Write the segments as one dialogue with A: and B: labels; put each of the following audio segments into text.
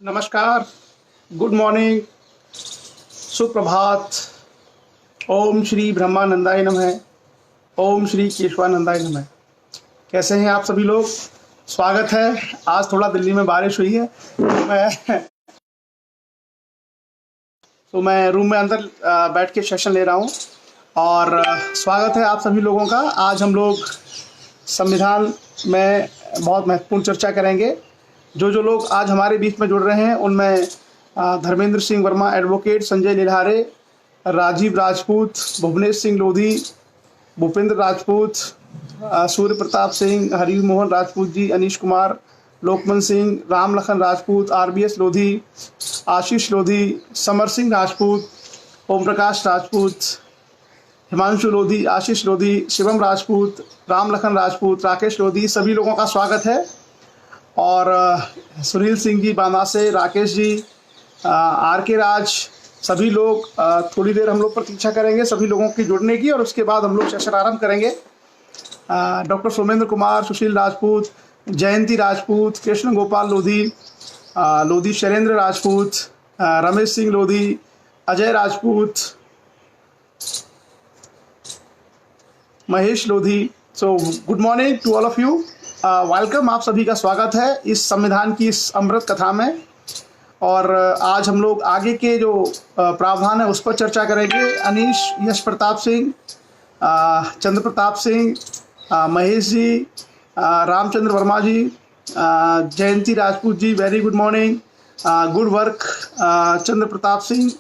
A: नमस्कार, good morning, सुप्रभात। ओम श्री ब्रह्मानंदाय नमः। ओम श्री केशवानंदाय नमः। कैसे हैं आप सभी लोग? स्वागत है। आज थोड़ा दिल्ली में बारिश हुई है तो मैं रूम में अंदर बैठ के सेशन ले रहा हूँ और स्वागत है आप सभी लोगों का। आज हम लोग संविधान में बहुत महत्वपूर्ण चर्चा करेंगे। जो लोग आज हमारे बीच में जुड़ रहे हैं उनमें धर्मेंद्र सिंह वर्मा एडवोकेट, संजय लिल्हारे, राजीव राजपूत, भुवनेश सिंह लोधी, भूपेंद्र राजपूत, सूर्य प्रताप सिंह, हरि मोहन राजपूत जी, अनीश कुमार, लोकमन सिंह, राम लखन राजपूत, RBS लोधी, आशीष लोधी, समर सिंह राजपूत, ओम प्रकाश राजपूत, हिमांशु लोधी, आशीष लोधी, शिवम राजपूत, राम लखन राजपूत, राकेश लोधी, सभी लोगों का स्वागत है। और सुनील सिंह जी बांदा से, राकेश जी, RK राज, सभी लोग थोड़ी देर हम लोग प्रतीक्षा करेंगे सभी लोगों की जुड़ने की और उसके बाद हम लोग सेशन आरंभ करेंगे। Doctor Somendra Kumar, Sushil Rajput, Jayanti Rajput, Krishna Gopal Lodhi, Lodhi Shailendra Rajput, Ramesh Singh Lodhi, Ajay Rajput, Mahesh Lodhi. So good morning to all of you. Welcome, आप सभी का स्वागत है इस संविधान की इस अमृत कथा में। और आज हम लोग आगे के जो प्रावधान है उस पर चर्चा करेंगे। Anish, Yash Pratap Singh, Chandra Pratap Singh, Mahesh ji, Ramchandra Verma ji, Jayanti Rajput ji, very good morning, good work, Chandra Pratap Singh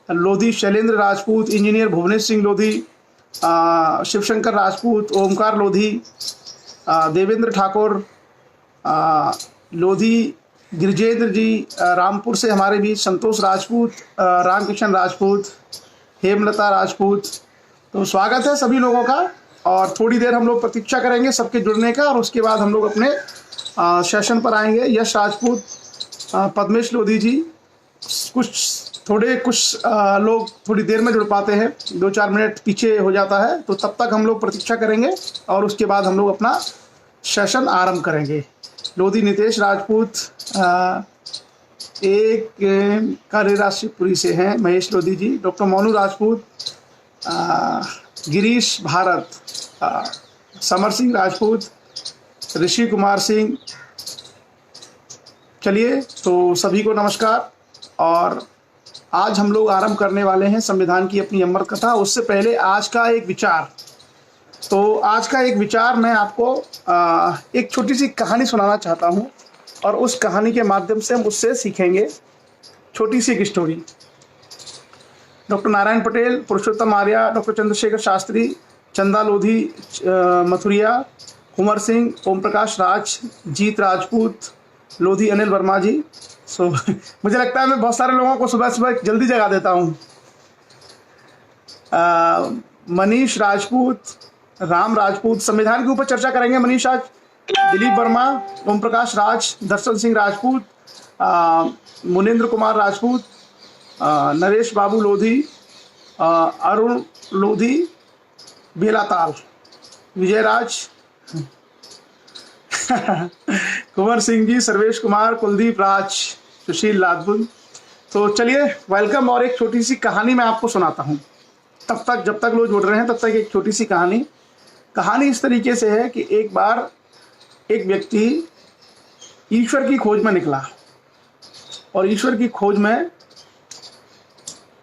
A: Lodhi, Shailendra Rajput, engineer Bhuvnesh Singh Lodhi, Shivshankar Rajput, Omkar Lodhi, Devendra Thakur Lodhi, Girijendra ji, Rampur से हमारे बीच संतोष राजपूत, रामकिशन राजपूत, हेमलता राजपूत। तो स्वागत है सभी लोगों का और थोड़ी देर हम लोग प्रतीक्षा करेंगे सबके जुड़ने का और उसके बाद हम लोग अपने सेशन पर आएंगे। यश राजपूत, पद्मेश लोधी जी, कुछ लोग थोड़ी देर में जुड़ पाते हैं, 2-4 मिनट पीछे हो जाता है, तो तब तक हम लोग प्रतीक्षा करेंगे और उसके बाद हम लोग अपना सेशन आरंभ करेंगे। लोधी नितेश राजपूत एक कार्य शिवपुरी से हैं, महेश लोधी जी, डॉक्टर मोनू राजपूत, गिरीश भारत, समर सिंह राजपूत, ऋषि कुमार सिंह। चलिए, तो सभी को नमस्कार। और आज हम लोग आरंभ करने वाले हैं संविधान की अपनी अमर कथा। उससे पहले आज का एक विचार। तो आज का एक विचार मैं आपको एक छोटी सी कहानी सुनाना चाहता हूं और उस कहानी के माध्यम से हम उससे सीखेंगे। छोटी सी एक स्टोरी। डॉक्टर नारायण पटेल, पुरुषोत्तम आर्या, डॉक्टर चंद्रशेखर शास्त्री, चंदा लोधी मथुरिया, कुंवर सिंह, ओम प्रकाश राज, जीत राजपूत, लोधी अनिल वर्मा जी। मुझे लगता है मैं बहुत सारे लोगों को सुबह सुबह जल्दी जगा देता हूँ। मनीष राजपूत, राम राजपूत, संविधान के ऊपर चर्चा करेंगे मनीष आज, दिलीप वर्मा, ओम प्रकाश राज, दर्शन सिंह राजपूत, मुनेन्द्र कुमार राजपूत, नरेश बाबू लोधी, अरुण लोधी, बेलाताल, विजयराज कुंवर सिंह जी, सर्वेश कुमार, कुलदीप राज, सुशील राजपूत। तो चलिए, वेलकम। और एक छोटी सी कहानी मैं आपको सुनाता हूँ। तब तक जब तक लोग जुड़ रहे हैं तब तक एक छोटी सी कहानी इस तरीके से है कि एक बार एक व्यक्ति ईश्वर की खोज में निकला और ईश्वर की खोज में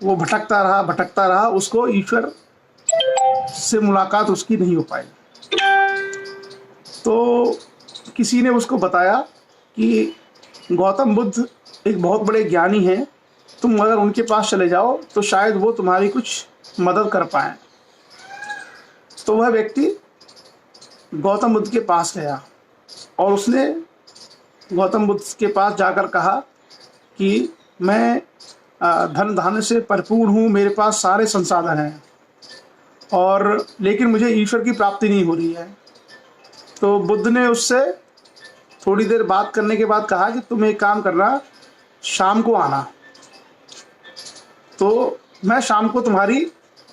A: वो भटकता रहा। उसको ईश्वर से मुलाकात उसकी नहीं हो पाई। तो किसी ने उसको बताया कि गौतम बुद्ध एक बहुत बड़े ज्ञानी हैं, तुम अगर उनके पास चले जाओ तो शायद वो तुम्हारी कुछ मदद कर पाएं। तो वह व्यक्ति गौतम बुद्ध के पास गया और उसने गौतम बुद्ध के पास जाकर कहा कि मैं धन धान्य से भरपूर हूँ, मेरे पास सारे संसाधन हैं और लेकिन मुझे ईश्वर की प्राप्ति नहीं हो रही है। तो बुद्ध ने उससे थोड़ी देर बात करने के बाद कहा कि तुम एक काम करना, शाम को आना, तो मैं शाम को तुम्हारी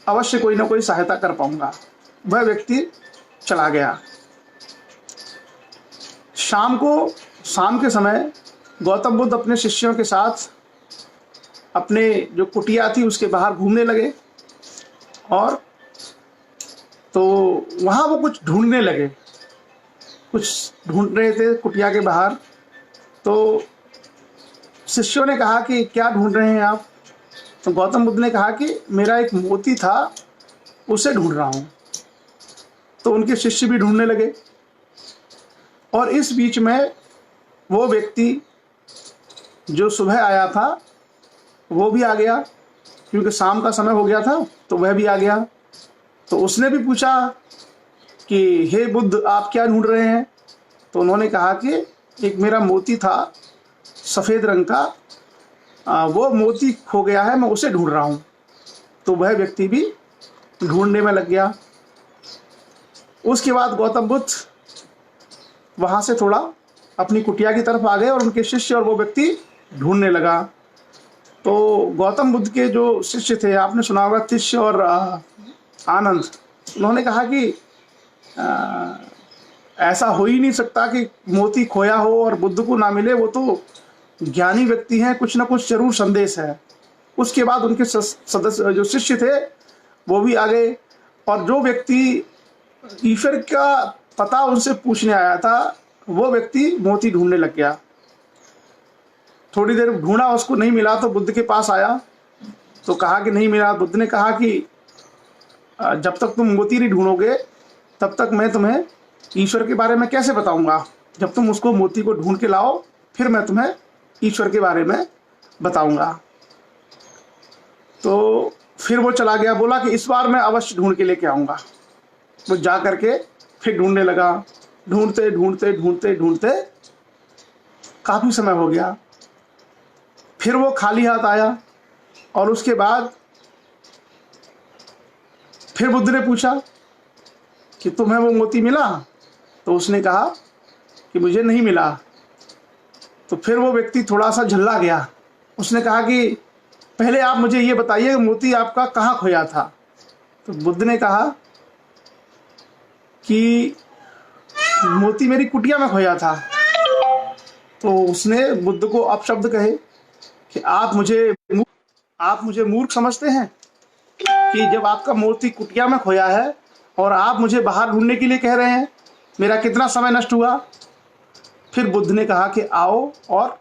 A: अवश्य कोई ना कोई सहायता कर पाऊंगा। वह व्यक्ति चला गया। शाम के समय गौतम बुद्ध अपने शिष्यों के साथ अपने जो कुटिया थी उसके बाहर घूमने लगे, और तो वहाँ वो कुछ ढूंढने लगे, कुछ ढूंढ रहे थे कुटिया के बाहर। तो शिष्यों ने कहा कि क्या ढूंढ रहे हैं आप? तो गौतम बुद्ध ने कहा कि मेरा एक मोती था, उसे ढूंढ रहा हूँ। तो उनके शिष्य भी ढूंढने लगे, और इस बीच में वो व्यक्ति जो सुबह आया था वो भी आ गया, क्योंकि शाम का समय हो गया था, तो वह भी आ गया। तो उसने भी पूछा कि हे बुद्ध, आप क्या ढूंढ रहे हैं? तो उन्होंने कहा कि एक मेरा मोती था सफ़ेद रंग का, वो मोती खो गया है, मैं उसे ढूंढ रहा हूँ। तो वह व्यक्ति भी ढूंढने में लग गया। उसके बाद गौतम बुद्ध वहाँ से थोड़ा अपनी कुटिया की तरफ आ गए, और उनके शिष्य और वो व्यक्ति ढूंढने लगा। तो गौतम बुद्ध के जो शिष्य थे, आपने सुना होगा तिष्य और आनंद, उन्होंने कहा कि ऐसा हो ही नहीं सकता कि मोती खोया हो और बुद्ध को ना मिले, वो तो ज्ञानी व्यक्ति हैं, कुछ ना कुछ जरूर संदेश है। उसके बाद उनके सदस्य जो शिष्य थे वो भी आ गए, और जो व्यक्ति ईश्वर का पता उनसे पूछने आया था वो व्यक्ति मोती ढूंढने लग गया। थोड़ी देर ढूंढा, उसको नहीं मिला, तो बुद्ध के पास आया, तो कहा कि नहीं मिला। बुद्ध ने कहा कि जब तक तुम मोती नहीं ढूंढोगे तब तक मैं तुम्हें ईश्वर के बारे में कैसे बताऊंगा? जब तुम उसको मोती को ढूंढ के लाओ फिर मैं तुम्हें ईश्वर के बारे में बताऊंगा। तो फिर वो चला गया, बोला कि इस बार मैं अवश्य ढूंढ के लेके आऊँगा। वो जा करके फिर ढूंढने लगा। ढूंढते ढूंढते ढूंढते ढूंढते काफ़ी समय हो गया। फिर वो खाली हाथ आया, और उसके बाद फिर बुद्ध ने पूछा कि तुम्हें वो मोती मिला? तो उसने कहा कि मुझे नहीं मिला। तो फिर वो व्यक्ति थोड़ा सा झल्ला गया। उसने कहा कि पहले आप मुझे ये बताइए मोती आपका कहाँ खोया था? तो बुद्ध ने कहा कि मोती मेरी कुटिया में खोया था। तो उसने बुद्ध को अपशब्द कहे कि आप मुझे मूर्ख समझते हैं कि जब आपका मोती कुटिया में खोया है और आप मुझे बाहर ढूंढने के लिए कह रहे हैं, मेरा कितना समय नष्ट हुआ। फिर बुद्ध ने कहा कि आओ और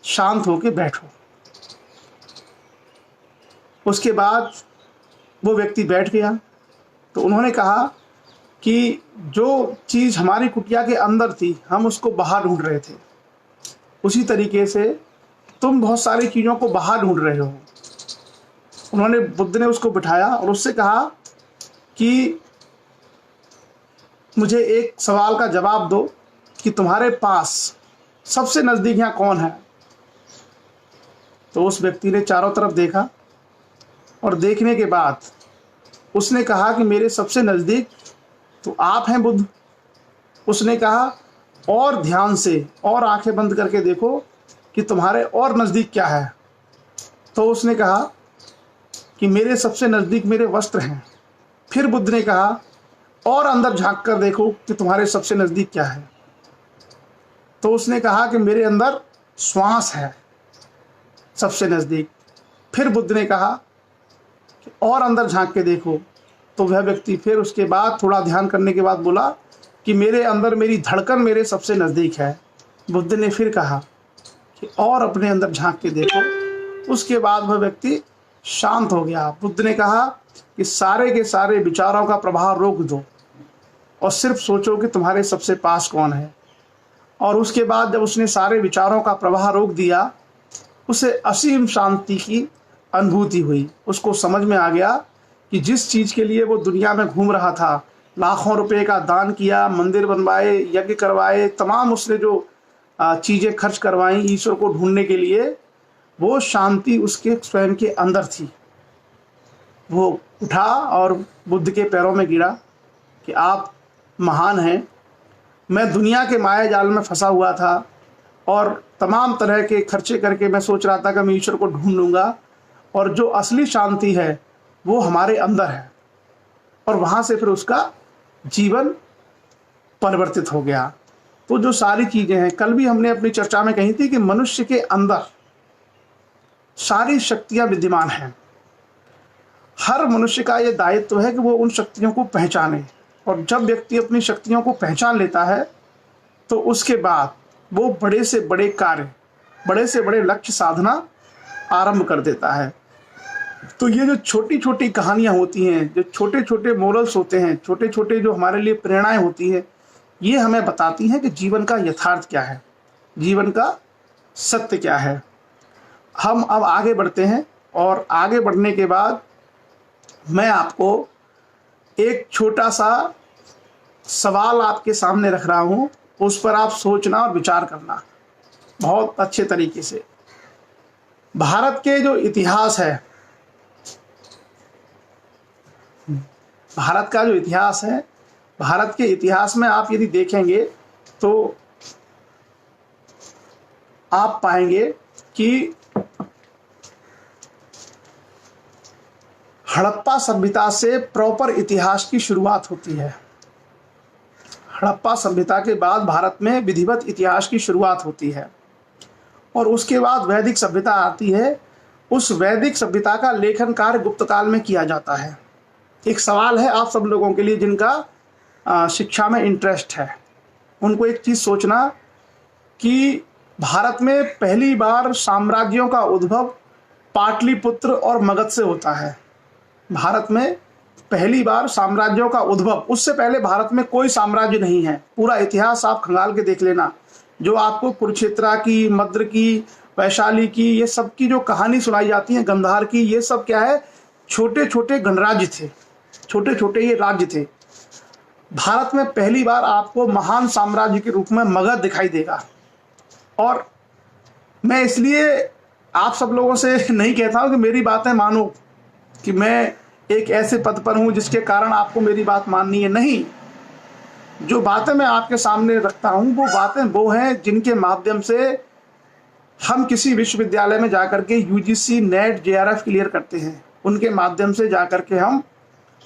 A: शांत होकर बैठो। उसके बाद वो व्यक्ति बैठ गया। तो उन्होंने कहा कि जो चीज़ हमारी कुटिया के अंदर थी हम उसको बाहर ढूंढ रहे थे, उसी तरीके से तुम बहुत सारी चीज़ों को बाहर ढूंढ रहे हो। उन्होंने बुद्ध ने उसको बिठाया और उससे कहा कि मुझे एक सवाल का जवाब दो कि तुम्हारे पास सबसे नज़दीक यहाँ कौन है? तो उस व्यक्ति ने चारों तरफ देखा, और देखने के बाद उसने कहा कि मेरे सबसे नज़दीक तो आप हैं बुद्ध। उसने कहा और ध्यान से और आंखें बंद करके देखो कि तुम्हारे और नज़दीक क्या है। तो उसने कहा कि मेरे सबसे नज़दीक मेरे वस्त्र हैं। फिर बुद्ध ने कहा और अंदर झांक कर देखो कि तुम्हारे सबसे नज़दीक क्या है। तो उसने कहा कि मेरे अंदर श्वास है सबसे नज़दीक। फिर बुद्ध ने कहा कि और अंदर झांक के देखो। तो वह व्यक्ति फिर उसके बाद थोड़ा ध्यान करने के बाद बोला कि मेरे अंदर मेरी धड़कन मेरे सबसे नज़दीक है। बुद्ध ने फिर कहा कि और अपने अंदर झांक के देखो। उसके बाद वह व्यक्ति शांत हो गया। बुद्ध ने कहा कि सारे के सारे विचारों का प्रवाह रोक दो और सिर्फ सोचो कि तुम्हारे सबसे पास कौन है। और उसके बाद जब उसने सारे विचारों का प्रवाह रोक दिया, उसे असीम शांति की अनुभूति हुई। उसको समझ में आ गया कि जिस चीज़ के लिए वो दुनिया में घूम रहा था, लाखों रुपए का दान किया, मंदिर बनवाए, यज्ञ करवाए, तमाम उसने जो चीज़ें खर्च करवाई ईश्वर को ढूंढने के लिए, वो शांति उसके स्वयं के अंदर थी। वो उठा और बुद्ध के पैरों में गिरा कि आप महान हैं। मैं दुनिया के माया जाल में फंसा हुआ था और तमाम तरह के खर्चे करके मैं सोच रहा था कि मैं ईश्वर को ढूंढ लूँगा, और जो असली शांति है वो हमारे अंदर है। और वहाँ से फिर उसका जीवन परिवर्तित हो गया। तो जो सारी चीज़ें हैं, कल भी हमने अपनी चर्चा में कही थी कि मनुष्य के अंदर सारी शक्तियाँ विद्यमान हैं। हर मनुष्य का ये दायित्व है कि वो उन शक्तियों को पहचाने, और जब व्यक्ति अपनी शक्तियों को पहचान लेता है तो उसके बाद वो बड़े से बड़े कार्य, बड़े से बड़े लक्ष्य साधना आरंभ कर देता है। तो ये जो छोटी छोटी कहानियाँ होती हैं, जो छोटे छोटे मोरल्स होते हैं, छोटे छोटे जो हमारे लिए प्रेरणाएं होती हैं, ये हमें बताती हैं कि जीवन का यथार्थ क्या है, जीवन का सत्य क्या है। हम अब आगे बढ़ते हैं, और आगे बढ़ने के बाद मैं आपको एक छोटा सा सवाल आपके सामने रख रहा हूँ, उस पर आप सोचना और विचार करना बहुत अच्छे तरीके से। भारत के जो इतिहास है, भारत का जो इतिहास है, भारत के इतिहास में आप यदि देखेंगे तो आप पाएंगे कि हड़प्पा सभ्यता से प्रॉपर इतिहास की शुरुआत होती है। हड़प्पा सभ्यता के बाद भारत में विधिवत इतिहास की शुरुआत होती है, और उसके बाद वैदिक सभ्यता आती है। उस वैदिक सभ्यता का लेखन कार्य गुप्त काल में किया जाता है। एक सवाल है आप सब लोगों के लिए जिनका शिक्षा में इंटरेस्ट है, उनको एक चीज़ सोचना कि भारत में पहली बार साम्राज्यों का उद्भव पाटलिपुत्र और मगध से होता है। भारत में पहली बार साम्राज्यों का उद्भव, उससे पहले भारत में कोई साम्राज्य नहीं है। पूरा इतिहास आप खंगाल के देख लेना, जो आपको कुरुक्षेत्र की, मद्र की, वैशाली की, ये सब की जो कहानी सुनाई जाती है, गंधार की, ये सब क्या है, छोटे छोटे गणराज्य थे, छोटे छोटे ये राज्य थे। भारत में पहली बार आपको महान साम्राज्य के रूप में मगध दिखाई देगा। और मैं इसलिए आप सब लोगों से नहीं कहता हूँ कि मेरी बातें मानो, कि मैं एक ऐसे पद पर हूँ जिसके कारण आपको मेरी बात माननी है। नहीं, जो बातें मैं आपके सामने रखता हूँ वो बातें वो हैं जिनके माध्यम से हम किसी विश्वविद्यालय में जाकर के यूजीसी, नेट, जेआरएफ क्लियर करते हैं। उनके माध्यम से जाकर के हम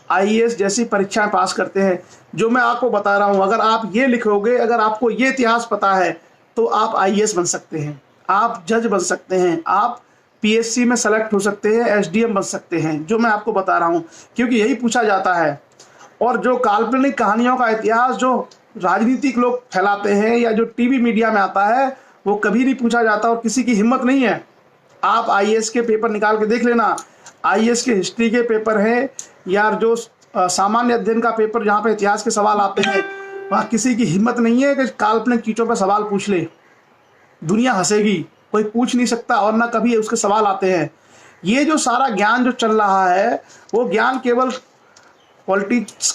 A: आईएएस जैसी परीक्षाएं पास करते हैं। जो मैं आपको बता रहा हूँ, अगर आप ये लिखोगे, अगर आपको ये इतिहास पता है, तो आप आईएएस बन सकते हैं, आप जज बन सकते हैं, आप पीएससी में सेलेक्ट हो सकते हैं, एसडीएम बन सकते हैं। जो मैं आपको बता रहा हूँ, क्योंकि यही पूछा जाता है। और जो काल्पनिक कहानियों का इतिहास जो राजनीतिक लोग फैलाते हैं या जो टीवी मीडिया में आता है, वो कभी नहीं पूछा जाता, और किसी की हिम्मत नहीं है। आप आईएएस के पेपर निकाल के देख लेना, आईएएस के हिस्ट्री के पेपर हैं या जो सामान्य अध्ययन का पेपर जहाँ पे इतिहास के सवाल आते हैं, वहाँ किसी की हिम्मत नहीं है कि काल्पनिक चीज़ों पर सवाल पूछ ले। दुनिया हंसेगी, कोई पूछ नहीं सकता, और ना कभी उसके सवाल आते हैं। ये जो सारा ज्ञान जो चल रहा है, वो ज्ञान केवल पॉलिटिक्स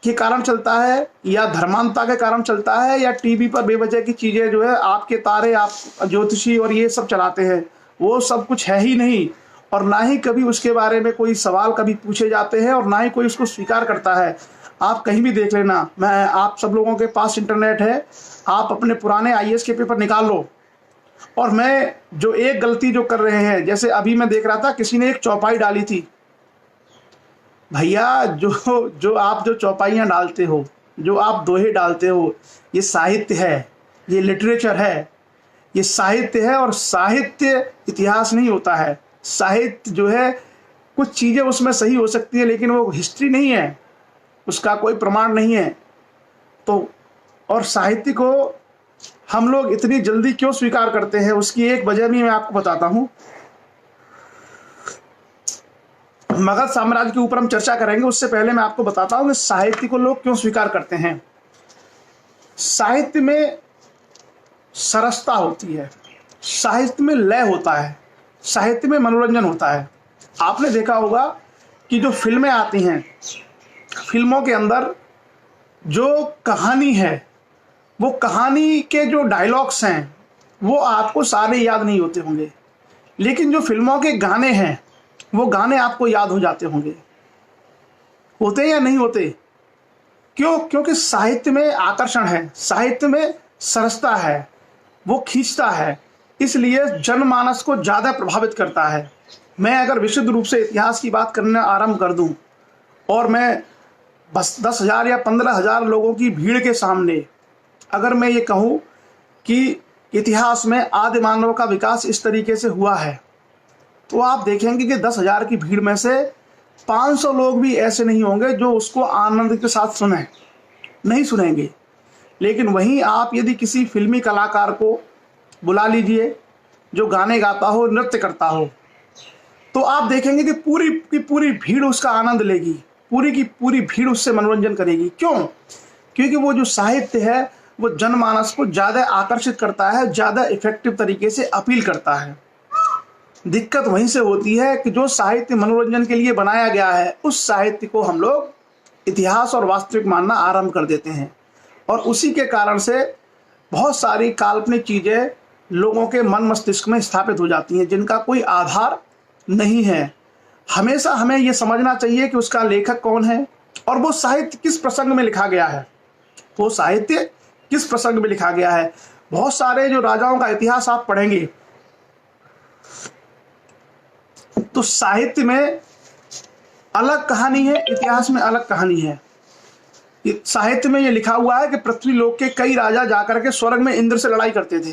A: के कारण चलता है, या धर्मांधता के कारण चलता है, या टीवी पर बेवजह की चीज़ें जो है आपके तारे, आप ज्योतिषी और ये सब चलाते हैं। वो सब कुछ है ही नहीं, और ना ही कभी उसके बारे में कोई सवाल कभी पूछे जाते हैं, और ना ही कोई उसको स्वीकार करता है। आप कहीं भी देख लेना, मैं आप सब लोगों के पास इंटरनेट है, आप अपने पुराने आईएएस के पेपर निकाल लो। और मैं जो एक गलती जो कर रहे हैं, जैसे अभी मैं देख रहा था, किसी ने एक चौपाई डाली थी। भैया, जो आप जो चौपाइयाँ डालते हो, जो आप दोहे डालते हो, ये साहित्य है, ये लिटरेचर है, ये साहित्य है। और साहित्य इतिहास नहीं होता है। साहित्य जो है, कुछ चीज़ें उसमें सही हो सकती है, लेकिन वो हिस्ट्री नहीं है, उसका कोई प्रमाण नहीं है। तो और साहित्य को हम लोग इतनी जल्दी क्यों स्वीकार करते हैं, उसकी एक वजह भी मैं आपको बताता हूँ। मगध साम्राज्य के ऊपर हम चर्चा करेंगे, उससे पहले मैं आपको बताता हूँ कि साहित्य को लोग क्यों स्वीकार करते हैं। साहित्य में सरसता होती है, साहित्य में लय होता है, साहित्य में मनोरंजन होता है। आपने देखा होगा कि जो फिल्में आती हैं, फिल्मों के अंदर जो कहानी है, वो कहानी के जो डायलॉग्स हैं, वो आपको सारे याद नहीं होते होंगे, लेकिन जो फिल्मों के गाने हैं, वो गाने आपको याद हो जाते होंगे। होते या नहीं होते? क्यों? क्योंकि साहित्य में आकर्षण है, साहित्य में सरसता है, वो खींचता है, इसलिए जनमानस को ज़्यादा प्रभावित करता है। मैं अगर विशुद्ध रूप से इतिहास की बात करना आरंभ कर दूं, और मैं बस 10,000 या 15,000 लोगों की भीड़ के सामने अगर मैं ये कहूँ कि इतिहास में आदि मानव का विकास इस तरीके से हुआ है, तो आप देखेंगे कि 10,000 की भीड़ में से 500 लोग भी ऐसे नहीं होंगे जो उसको आनंद के साथ सुने, नहीं सुनेंगे। लेकिन वहीं आप यदि किसी फिल्मी कलाकार को बुला लीजिए जो गाने गाता हो, नृत्य करता हो, तो आप देखेंगे कि पूरी की पूरी भीड़ उसका आनंद लेगी, पूरी की पूरी भीड़ उससे मनोरंजन करेगी। क्यों? क्योंकि वो जो साहित्य है वो जनमानस को ज़्यादा आकर्षित करता है, ज़्यादा इफेक्टिव तरीके से अपील करता है। दिक्कत वहीं से होती है कि जो साहित्य मनोरंजन के लिए बनाया गया है, उस साहित्य को हम लोग इतिहास और वास्तविक मानना आरंभ कर देते हैं, और उसी के कारण से बहुत सारी काल्पनिक चीज़ें लोगों के मन मस्तिष्क में स्थापित हो जाती हैं जिनका कोई आधार नहीं है। हमेशा हमें यह समझना चाहिए कि उसका लेखक कौन है और वो साहित्य किस प्रसंग में लिखा गया है, वो साहित्य किस प्रसंग में लिखा गया है। बहुत सारे जो राजाओं का इतिहास आप पढ़ेंगे तो साहित्य में अलग कहानी है, इतिहास में अलग कहानी है। साहित्य में ये लिखा हुआ है कि पृथ्वी लोक के कई राजा जाकर के स्वर्ग में इंद्र से लड़ाई करते थे।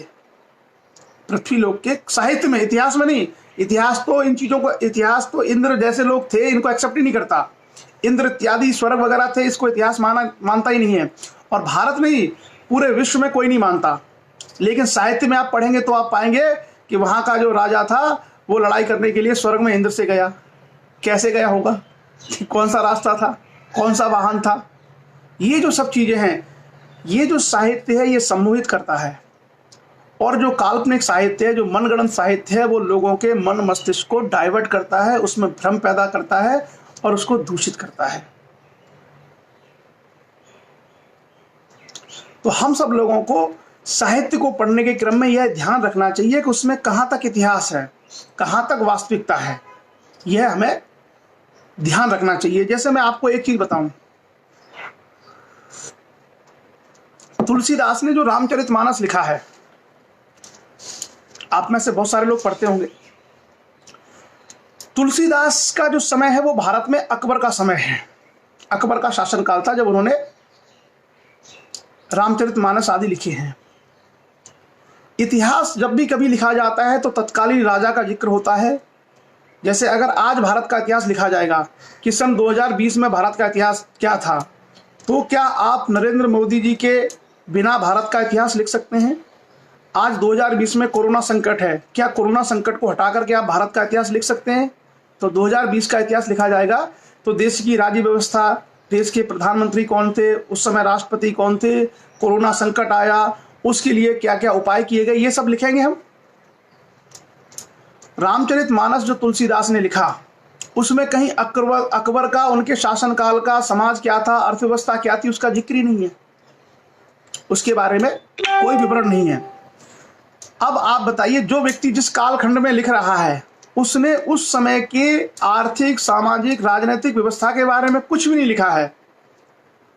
A: पृथ्वी लोक के साहित्य में, इतिहास में नहीं। इतिहास तो इन चीजों को, इतिहास तो इंद्र जैसे लोग थे इनको एक्सेप्ट ही नहीं करता। इंद्र इत्यादि स्वर्ग वगैरह थे, इसको इतिहास मानता ही नहीं है, और भारत नहीं पूरे विश्व में कोई नहीं मानता। लेकिन साहित्य में आप पढ़ेंगे तो आप पाएंगे कि वहां का जो राजा था वो लड़ाई करने के लिए स्वर्ग में इंद्र से गया। कैसे गया होगा, कौन सा रास्ता था, कौन सा वाहन था, ये जो सब चीजें हैं, ये जो साहित्य है ये सम्मोहित करता है। और जो काल्पनिक साहित्य है, जो मनगढ़ंत साहित्य है, वो लोगों के मन मस्तिष्क को डाइवर्ट करता है, उसमें भ्रम पैदा करता है और उसको दूषित करता है। तो हम सब लोगों को साहित्य को पढ़ने के क्रम में यह ध्यान रखना चाहिए कि उसमें कहाँ तक इतिहास है, कहाँ तक वास्तविकता है, यह हमें ध्यान रखना चाहिए। जैसे मैं आपको एक चीज बताऊं, तुलसीदास ने जो रामचरितमानस लिखा है, आप में से बहुत सारे लोग पढ़ते होंगे। तुलसीदास का जो समय है वो भारत में अकबर का समय है, अकबर का शासनकाल था जब उन्होंने रामचरितमानस आदि लिखे हैं। इतिहास जब भी कभी लिखा जाता है तो तत्कालीन राजा का जिक्र होता है। जैसे अगर आज भारत का इतिहास लिखा जाएगा कि सन 2020 में भारत का इतिहास क्या था, तो क्या आप नरेंद्र मोदी जी के बिना भारत का इतिहास लिख सकते हैं? आज 2020 में कोरोना संकट है, क्या कोरोना संकट को हटा करके आप भारत का इतिहास लिख सकते हैं? तो 2020 का इतिहास लिखा जाएगा तो देश की राज्य व्यवस्था, देश के प्रधानमंत्री कौन थे, उस समय राष्ट्रपति कौन थे, कोरोना संकट आया उसके लिए क्या क्या उपाय किए गए, ये सब लिखेंगे हम। रामचरितमानस जो तुलसीदास ने लिखा उसमें कहीं अकबर का, उनके शासनकाल का समाज क्या था, अर्थव्यवस्था क्या थी, उसका जिक्र ही नहीं है, उसके बारे में कोई विवरण नहीं है। अब आप बताइए, जो व्यक्ति जिस कालखंड में लिख रहा है उसने उस समय की आर्थिक, सामाजिक, राजनीतिक व्यवस्था के बारे में कुछ भी नहीं लिखा है।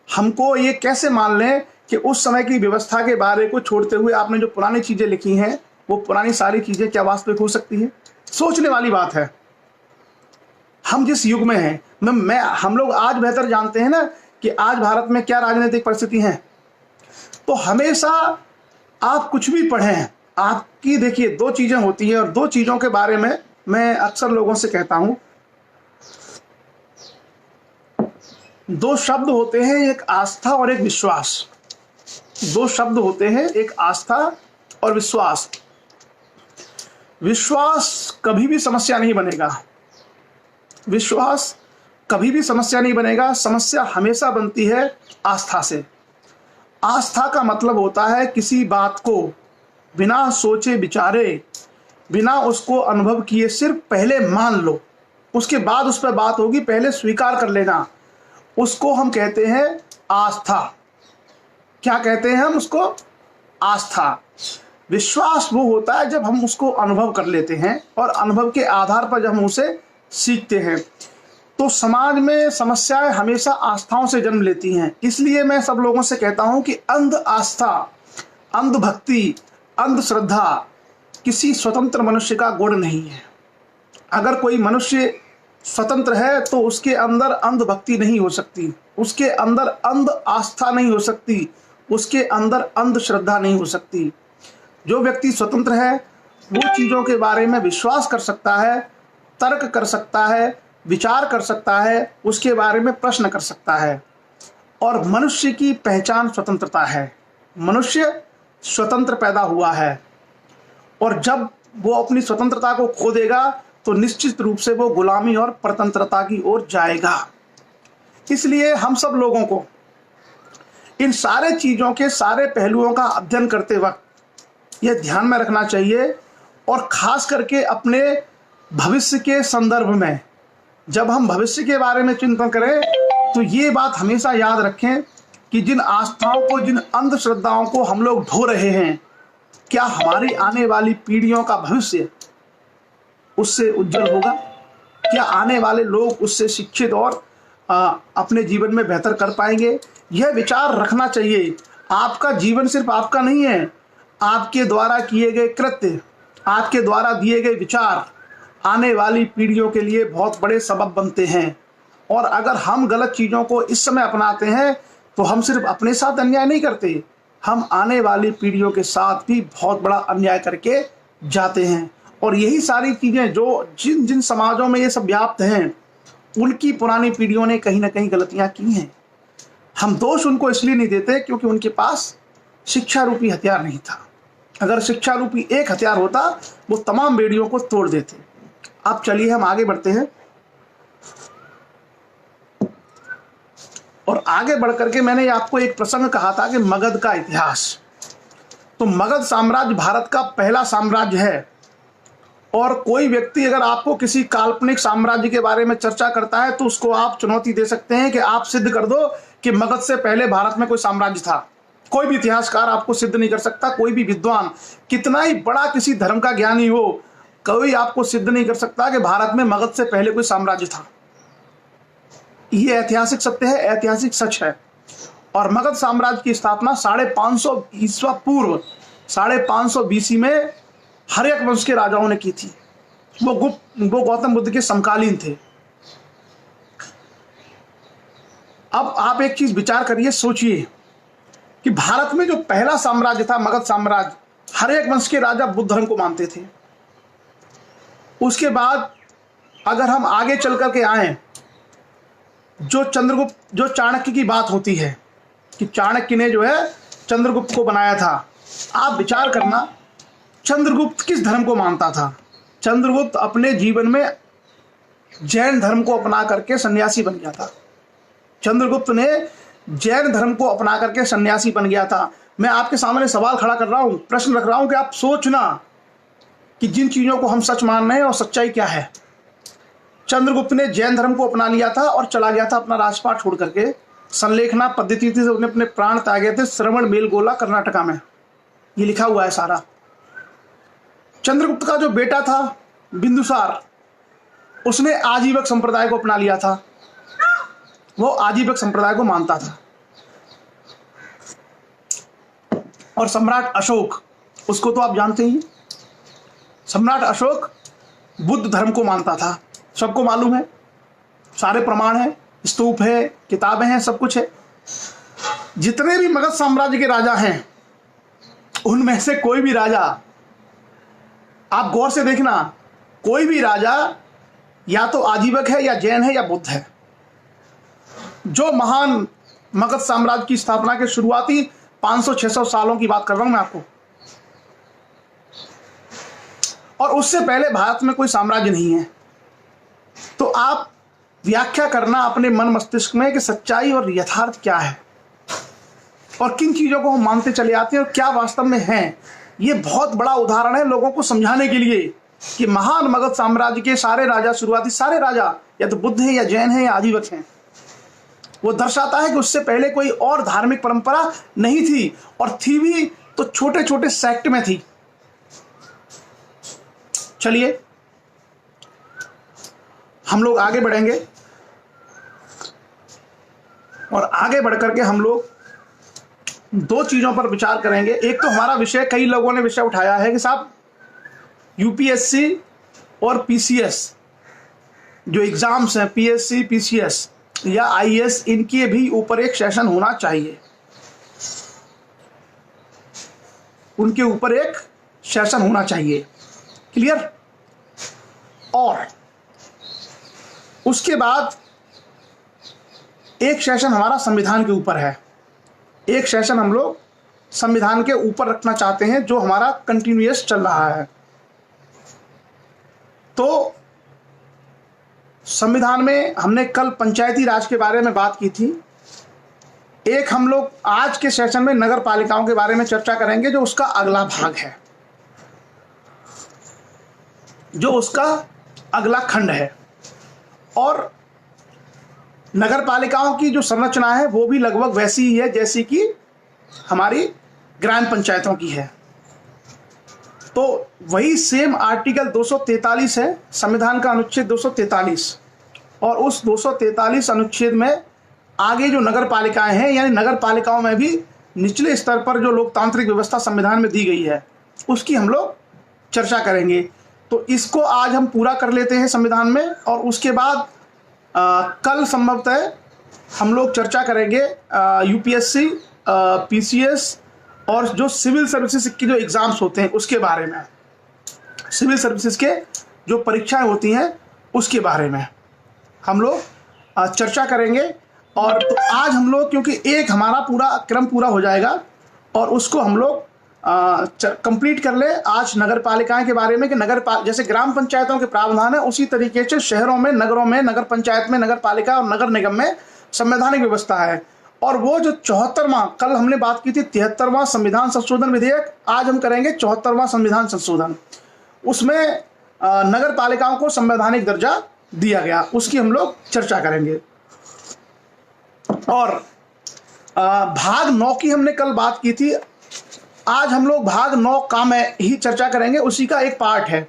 A: हमको ये कैसे मान लें कि उस समय की व्यवस्था के बारे को छोड़ते हुए आपने जो पुरानी चीजें लिखी हैं वो पुरानी सारी चीजें क्या वास्तविक हो सकती है? सोचने वाली बात है। हम जिस युग में हैं, हम लोग आज बेहतर जानते हैं ना कि आज भारत में क्या राजनीतिक परिस्थिति है। तो हमेशा आप कुछ भी पढ़ें, आपकी देखिए दो चीजें होती हैं, और दो चीजों के बारे में मैं अक्सर लोगों से कहता हूं। दो शब्द होते हैं, एक आस्था और एक विश्वास। दो शब्द होते हैं, एक आस्था और विश्वास। विश्वास कभी भी समस्या नहीं बनेगा, विश्वास कभी भी समस्या नहीं बनेगा। समस्या हमेशा बनती है आस्था से। आस्था का मतलब होता है किसी बात को बिना सोचे विचारे, बिना उसको अनुभव किए सिर्फ पहले मान लो, उसके बाद उस पर बात होगी, पहले स्वीकार कर लेना, उसको हम कहते हैं आस्था। क्या कहते हैं हम उसको? आस्था। विश्वास वो होता है जब हम उसको अनुभव कर लेते हैं और अनुभव के आधार पर जब हम उसे सीखते हैं। तो समाज में समस्याएं हमेशा आस्थाओं से जन्म लेती हैं। इसलिए मैं सब लोगों से कहता हूं कि अंध आस्था, अंध भक्ति, अंध श्रद्धा किसी स्वतंत्र मनुष्य का गुण नहीं है। अगर कोई मनुष्य स्वतंत्र है तो उसके अंदर अंध भक्ति नहीं हो सकती, उसके अंदर अंध आस्था नहीं हो सकती, उसके अंदर अंधश्रद्धा नहीं हो सकती। जो व्यक्ति स्वतंत्र है वो चीज़ों के बारे में विश्वास कर सकता है, तर्क कर सकता है, विचार कर सकता है, उसके बारे में प्रश्न कर सकता है। और मनुष्य की पहचान स्वतंत्रता है। मनुष्य स्वतंत्र पैदा हुआ है और जब वो अपनी स्वतंत्रता को खो देगा तो निश्चित रूप से वो गुलामी और परतंत्रता की ओर जाएगा। इसलिए हम सब लोगों को इन सारे चीज़ों के सारे पहलुओं का अध्ययन करते वक्त यह ध्यान में रखना चाहिए, और खास करके अपने भविष्य के संदर्भ में जब हम भविष्य के बारे में चिंतन करें तो ये बात हमेशा याद रखें कि जिन आस्थाओं को, जिन अंधश्रद्धाओं को हम लोग ढो रहे हैं, क्या हमारी आने वाली पीढ़ियों का भविष्य उससे उज्जवल होगा? क्या आने वाले लोग उससे शिक्षित और अपने जीवन में बेहतर कर पाएंगे? यह विचार रखना चाहिए। आपका जीवन सिर्फ आपका नहीं है, आपके द्वारा किए गए कृत्य, आपके द्वारा दिए गए विचार आने वाली पीढ़ियों के लिए बहुत बड़े सबब बनते हैं। और अगर हम गलत चीज़ों को इस समय अपनाते हैं तो हम सिर्फ अपने साथ अन्याय नहीं करते, हम आने वाली पीढ़ियों के साथ भी बहुत बड़ा अन्याय करके जाते हैं। और यही सारी चीज़ें जो जिन जिन समाजों में ये सब व्याप्त हैं, उनकी पुरानी पीढ़ियों ने कहीं ना कहीं गलतियां की हैं। हम दोष उनको इसलिए नहीं देते क्योंकि उनके पास शिक्षा रूपी हथियार नहीं था। अगर शिक्षा रूपी एक हथियार होता वो तमाम बेड़ियों को तोड़ देते। अब चलिए हम आगे बढ़ते हैं, और आगे बढ़ करके मैंने आपको एक प्रसंग कहा था कि मगध का इतिहास। तो मगध साम्राज्य भारत का पहला साम्राज्य है, और कोई व्यक्ति अगर आपको किसी काल्पनिक साम्राज्य के बारे में चर्चा करता है तो उसको आप चुनौती दे सकते हैं कि आप सिद्ध कर दो कि मगध से पहले भारत में कोई साम्राज्य था। कोई भी इतिहासकार आपको सिद्ध नहीं कर सकता, कोई भी विद्वान, कितना ही बड़ा किसी धर्म का ज्ञानी हो, कोई आपको सिद्ध नहीं कर सकता कि भारत में मगध से पहले कोई साम्राज्य था। ये ऐतिहासिक सत्य है, ऐतिहासिक सच है। और मगध साम्राज्य की स्थापना 550 ईस्वी पूर्व 550 BC में हर्यक वंश के राजाओं ने की थी। वो गौतम बुद्ध के समकालीन थे। अब आप एक चीज विचार करिए, सोचिए कि भारत में जो पहला साम्राज्य था मगध साम्राज्य, हर्यक वंश के राजा बुद्ध धर्म को मानते थे। उसके बाद अगर हम आगे चल करके आए, जो चाणक्य की बात होती है कि चाणक्य ने जो है चंद्रगुप्त को बनाया था। आप विचार करना, चंद्रगुप्त किस धर्म को मानता था? चंद्रगुप्त अपने जीवन में जैन धर्म को अपना करके सन्यासी बन गया था। चंद्रगुप्त ने जैन धर्म को अपना करके सन्यासी बन गया था। मैं आपके सामने सवाल खड़ा कर रहा हूं, प्रश्न रख रहा हूं कि आप सोचना कि जिन चीजों को हम सच मान रहे हैं और सच्चाई क्या है। चंद्रगुप्त ने जैन धर्म को अपना लिया था और चला गया था अपना राजपाट छोड़ करके। संलेखना पद्धति से उन्हें अपने प्राण त्यागे थे श्रवण बेलगोला कर्नाटका में। ये लिखा हुआ है सारा। चंद्रगुप्त का जो बेटा था बिंदुसार, उसने आजीवक संप्रदाय को अपना लिया था। वो आजीवक संप्रदाय को मानता था। और सम्राट अशोक, उसको तो आप जानते ही, सम्राट अशोक बुद्ध धर्म को मानता था। सबको मालूम है, सारे प्रमाण हैं, स्तूप है, किताबें हैं, सब कुछ है। जितने भी मगध साम्राज्य के राजा हैं, उनमें से कोई भी राजा, आप गौर से देखना, कोई भी राजा या तो आजीवक है या जैन है या बुद्ध है। जो महान मगध साम्राज्य की स्थापना के शुरुआती 500-600 सालों की बात कर रहा हूं मैं आपको, और उससे पहले भारत में कोई साम्राज्य नहीं है। तो आप व्याख्या करना अपने मन मस्तिष्क में कि सच्चाई और यथार्थ क्या है और किन चीजों को हम मानते चले आते हैं और क्या वास्तव में है। ये बहुत बड़ा उदाहरण है लोगों को समझाने के लिए कि महान मगध साम्राज्य के सारे राजा, शुरुआती सारे राजा या तो बुद्ध है या जैन है या आजीवक हैं। वो दर्शाता है कि उससे पहले कोई और धार्मिक परंपरा नहीं थी, और थी भी तो छोटे छोटे सेक्ट में थी। चलिए हम लोग आगे बढ़ेंगे, और आगे बढ़कर के हम लोग दो चीजों पर विचार करेंगे। एक तो हमारा विषय, कई लोगों ने विषय उठाया है कि साहब यूपीएससी और पीसीएस जो एग्जाम्स हैं, पीएससी, पीसीएस या आईएएस, इनके भी ऊपर एक सेशन होना चाहिए। उनके ऊपर एक सेशन होना चाहिए। क्लियर? और उसके बाद एक सेशन हमारा संविधान के ऊपर है। एक सेशन हम लोग संविधान के ऊपर रखना चाहते हैं जो हमारा कंटिन्यूअस चल रहा है। तो संविधान में हमने कल पंचायती राज के बारे में बात की थी। एक हम लोग आज के सेशन में नगर पालिकाओं के बारे में चर्चा करेंगे, जो उसका अगला भाग है, जो उसका अगला खंड है। और नगर पालिकाओं की जो संरचना है वो भी लगभग वैसी ही है जैसी कि हमारी ग्राम पंचायतों की है। तो वही सेम आर्टिकल 243 है, संविधान का अनुच्छेद 243, और उस 243 अनुच्छेद में आगे जो नगर पालिकाएं हैं, यानी नगर पालिकाओं में भी निचले स्तर पर जो लोकतांत्रिक व्यवस्था संविधान में दी गई है उसकी हम लोग चर्चा करेंगे। तो इसको आज हम पूरा कर लेते हैं संविधान में, और उसके बाद कल संभवतः हम लोग चर्चा करेंगे यूपीएससी, पीसीएस और जो सिविल सर्विसेज के जो एग्ज़ाम्स होते हैं उसके बारे में, सिविल सर्विसेज के जो परीक्षाएं होती हैं उसके बारे में हम लोग चर्चा करेंगे। और तो आज हम लोग, क्योंकि एक हमारा पूरा क्रम पूरा हो जाएगा और उसको हम लोग कंप्लीट कर ले आज नगर पालिकाएं के बारे में, कि जैसे ग्राम पंचायतों के प्रावधान है उसी तरीके से शहरों में, नगरों में, नगर पंचायत में, नगर पालिका और नगर निगम में संवैधानिक व्यवस्था है। और वो जो 74वां, कल हमने बात की थी 73वां संविधान संशोधन विधेयक, आज हम करेंगे 74वां संविधान संशोधन। उसमें नगर पालिकाओं को संवैधानिक दर्जा दिया गया, उसकी हम लोग चर्चा करेंगे। और भाग 9 की हमने कल बात की थी, आज हम लोग भाग 9 का में ही चर्चा करेंगे, उसी का एक पार्ट है।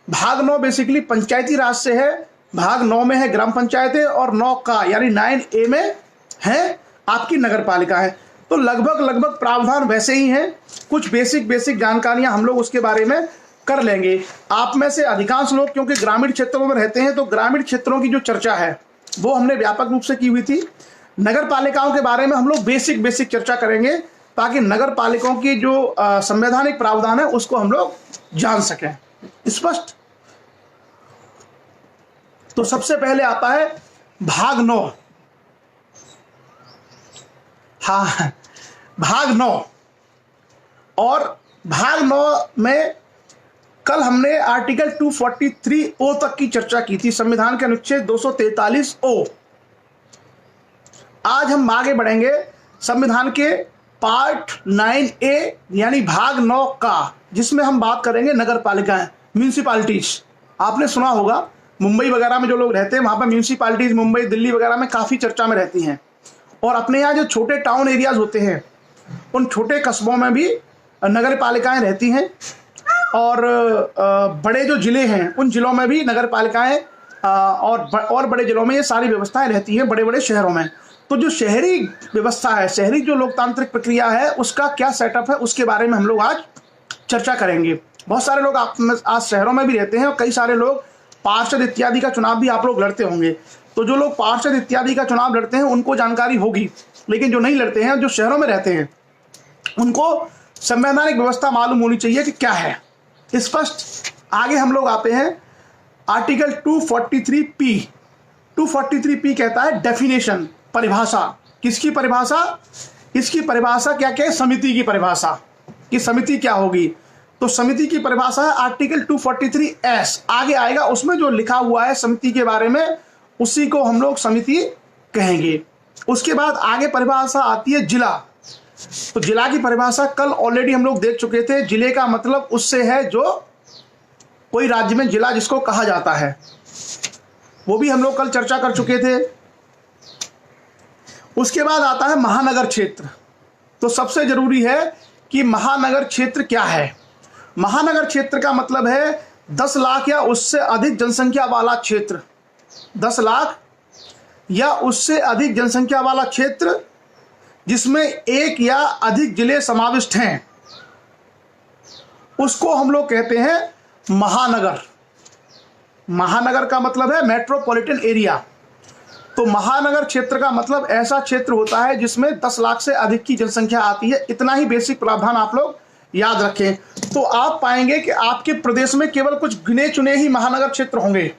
A: भाग 9 बेसिकली पंचायती राज से है, भाग 9 में है ग्राम पंचायतें, और 9 का यानी 9A में है आपकी नगर पालिका है। तो लगभग प्रावधान वैसे ही हैं, कुछ बेसिक जानकारियां हम लोग उसके बारे में कर लेंगे। आप में से अधिकांश लोग क्योंकि ग्रामीण क्षेत्रों में रहते हैं, तो ग्रामीण क्षेत्रों की जो चर्चा है वो हमने व्यापक रूप से की हुई थी। नगर पालिकाओं के बारे में हम लोग बेसिक चर्चा करेंगे, ताकि नगर पालिकाओं की जो संवैधानिक प्रावधान है उसको हम लोग जान सकें। स्पष्ट? तो सबसे पहले आता है भाग 9। हाँ, भाग 9। और भाग 9 में कल हमने आर्टिकल 243O तक की चर्चा की थी, संविधान के अनुच्छेद 243O। आज हम आगे बढ़ेंगे संविधान के पार्ट 9A यानी भाग 9 का, जिसमें हम बात करेंगे नगर पालिकाएं, म्यूनिसिपालिटीज। आपने सुना होगा मुंबई वगैरह में जो लोग रहते हैं वहां पर म्यूनिसिपालिटीज, मुंबई, दिल्ली वगैरह में काफ़ी चर्चा में रहती हैं। और अपने यहाँ जो छोटे टाउन एरियाज होते हैं उन छोटे कस्बों में भी नगर पालिकाएं रहती हैं, और बड़े जो ज़िले हैं उन ज़िलों में भी नगर पालिकाएं, और बड़े ज़िलों में ये सारी व्यवस्थाएं रहती हैं, बड़े बड़े शहरों में। तो जो शहरी व्यवस्था है, शहरी जो लोकतांत्रिक प्रक्रिया है, उसका क्या सेटअप है उसके बारे में हम लोग आज चर्चा करेंगे। बहुत सारे लोग आज शहरों में भी रहते हैं, और कई सारे लोग पार्षद इत्यादि का चुनाव भी आप लोग लड़ते होंगे। तो जो लोग पार्षद इत्यादि का चुनाव लड़ते हैं उनको जानकारी होगी, लेकिन जो नहीं लड़ते हैं, जो शहरों में रहते हैं, उनको संवैधानिक व्यवस्था मालूम होनी चाहिए कि क्या है। स्पष्ट? आगे हम लोग आते हैं आर्टिकल 243P। 243P कहता है डेफिनेशन, परिभाषा। किसकी परिभाषा? इसकी परिभाषा क्या है? समिति की परिभाषा, कि समिति क्या होगी। तो समिति की परिभाषा है आर्टिकल 243S। आगे आएगा, उसमें जो लिखा हुआ है समिति के बारे में उसी को हम लोग समिति कहेंगे। उसके बाद आगे परिभाषा आती है जिला। तो जिला की परिभाषा कल ऑलरेडी हम लोग देख चुके थे। जिले का मतलब उससे है जो कोई राज्य में जिला जिसको कहा जाता है, वो भी हम लोग कल चर्चा कर चुके थे। उसके बाद आता है महानगर क्षेत्र। तो सबसे जरूरी है कि महानगर क्षेत्र क्या है। महानगर क्षेत्र का मतलब है 10 लाख या उससे अधिक जनसंख्या वाला क्षेत्र। 10 लाख या उससे अधिक जनसंख्या वाला क्षेत्र जिसमें एक या अधिक जिले समाविष्ट हैं, उसको हम लोग कहते हैं महानगर। महानगर का मतलब है मेट्रोपॉलिटन एरिया। तो महानगर क्षेत्र का मतलब ऐसा क्षेत्र होता है जिसमें 10 लाख से अधिक की जनसंख्या आती है। इतना ही बेसिक प्रावधान आप लोग याद रखें तो आप पाएंगे कि आपके प्रदेश में केवल कुछ गिने चुने ही महानगर क्षेत्र होंगे।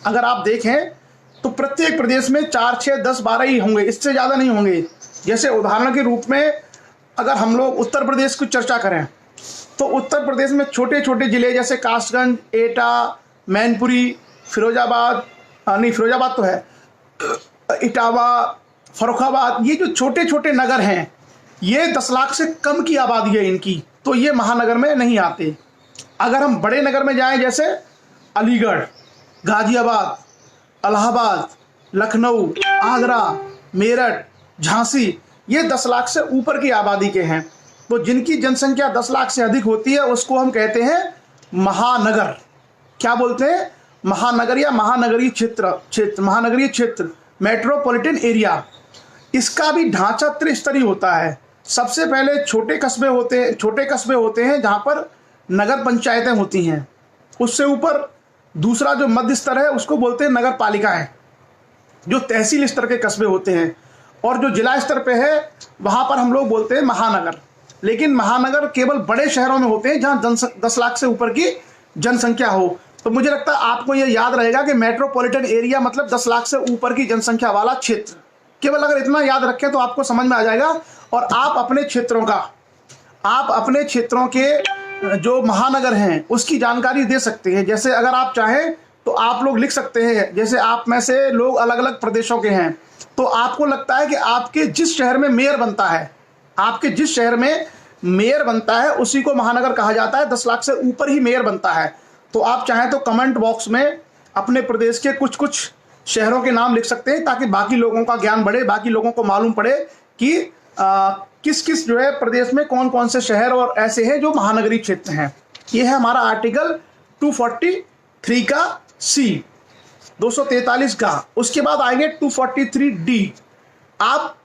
A: अगर आप देखें तो प्रत्येक प्रदेश में 4, 6, 10, 12 ही होंगे, इससे ज़्यादा नहीं होंगे। जैसे उदाहरण के रूप में अगर हम लोग उत्तर प्रदेश की चर्चा करें तो उत्तर प्रदेश में छोटे छोटे ज़िले जैसे कासगंज, एटा, मैनपुरी, फिरोजाबाद, नहीं फिरोजाबाद तो है, इटावा, फर्रुखाबाद, ये जो छोटे छोटे नगर हैं ये 10 लाख से कम की आबादी है इनकी, तो ये महानगर में नहीं आते। अगर हम बड़े नगर में जाएं जैसे अलीगढ़, गाजियाबाद, इलाहाबाद, लखनऊ, आगरा, मेरठ, झांसी, ये 10 लाख से ऊपर की आबादी के हैं। तो जिनकी जनसंख्या 10 लाख से अधिक होती है उसको हम कहते हैं महानगर। क्या बोलते हैं? महानगर या महानगरीय क्षेत्र, महानगरीय क्षेत्र, मेट्रोपॉलिटन एरिया। इसका भी ढांचा त्रिस्तरीय होता है। सबसे पहले छोटे कस्बे होते हैं जहाँ पर नगर पंचायतें होती हैं। उससे ऊपर दूसरा जो मध्य स्तर है उसको बोलते हैं नगर पालिकाएं, जो तहसील स्तर के कस्बे होते हैं। और जो जिला स्तर पे है वहाँ पर हम लोग बोलते हैं महानगर। लेकिन महानगर केवल बड़े शहरों में होते हैं जहाँ 10 लाख से ऊपर की जनसंख्या हो। तो मुझे लगता है आपको ये याद रहेगा कि मेट्रोपॉलिटन एरिया मतलब 10 लाख से ऊपर की जनसंख्या वाला क्षेत्र। केवल अगर इतना याद रखें तो आपको समझ में आ जाएगा और आप अपने क्षेत्रों के जो महानगर हैं उसकी जानकारी दे सकते हैं। जैसे अगर आप चाहें तो आप लोग लिख सकते हैं, जैसे आप में से लोग अलग अलग प्रदेशों के हैं तो आपको लगता है कि आपके जिस शहर में मेयर बनता है उसी को महानगर कहा जाता है। 10 लाख से ऊपर ही मेयर बनता है। तो आप चाहें तो कमेंट बॉक्स में अपने प्रदेश के कुछ शहरों के नाम लिख सकते हैं ताकि बाकी लोगों का ज्ञान बढ़े, बाकी लोगों को मालूम पड़े कि किस किस जो है प्रदेश में कौन कौन से शहर और ऐसे हैं जो महानगरीय क्षेत्र हैं। ये है हमारा आर्टिकल 243 का सी, 243 का। उसके बाद आएंगे 243D। आप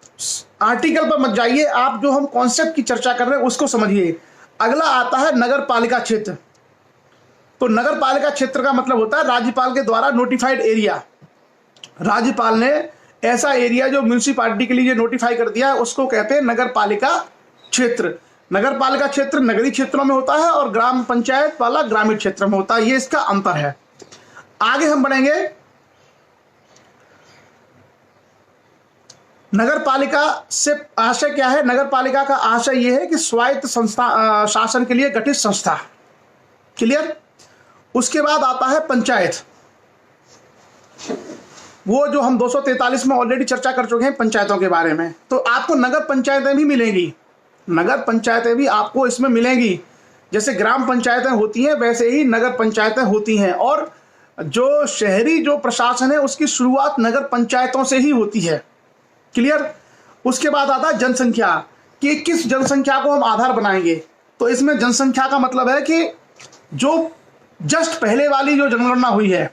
A: आर्टिकल पर मत जाइए, आप जो हम कॉन्सेप्ट की चर्चा कर रहे हैं उसको समझिए। अगला आता है नगर पालिका क्षेत्र। तो नगर पालिका क्षेत्र का मतलब होता है राज्यपाल के द्वारा नोटिफाइड एरिया। राज्यपाल ने ऐसा एरिया जो म्यूनिसिपैलिटी के लिए नोटिफाई कर दिया है उसको कहते हैं नगर पालिका क्षेत्र। नगर पालिका क्षेत्र नगरीय क्षेत्रों में होता है और ग्राम पंचायत वाला ग्रामीण क्षेत्र में होता है। ये इसका अंतर है। आगे हम बढ़ेंगे। नगर पालिका से आशय क्या है? नगर पालिका का आशय यह है कि स्वायत्त संस्था, शासन के लिए गठित संस्था। क्लियर? उसके बाद आता है पंचायत। वो जो हम 243 में ऑलरेडी चर्चा कर चुके हैं पंचायतों के बारे में। तो आपको नगर पंचायतें भी मिलेंगी, नगर पंचायतें भी आपको इसमें मिलेंगी। जैसे ग्राम पंचायतें होती हैं वैसे ही नगर पंचायतें होती हैं। और जो शहरी जो प्रशासन है उसकी शुरुआत नगर पंचायतों से ही होती है। क्लियर? उसके बाद आता है जनसंख्या, कि किस जनसंख्या को हम आधार बनाएंगे। तो इसमें जनसंख्या का मतलब है कि जो जस्ट पहले वाली जो जनगणना हुई है,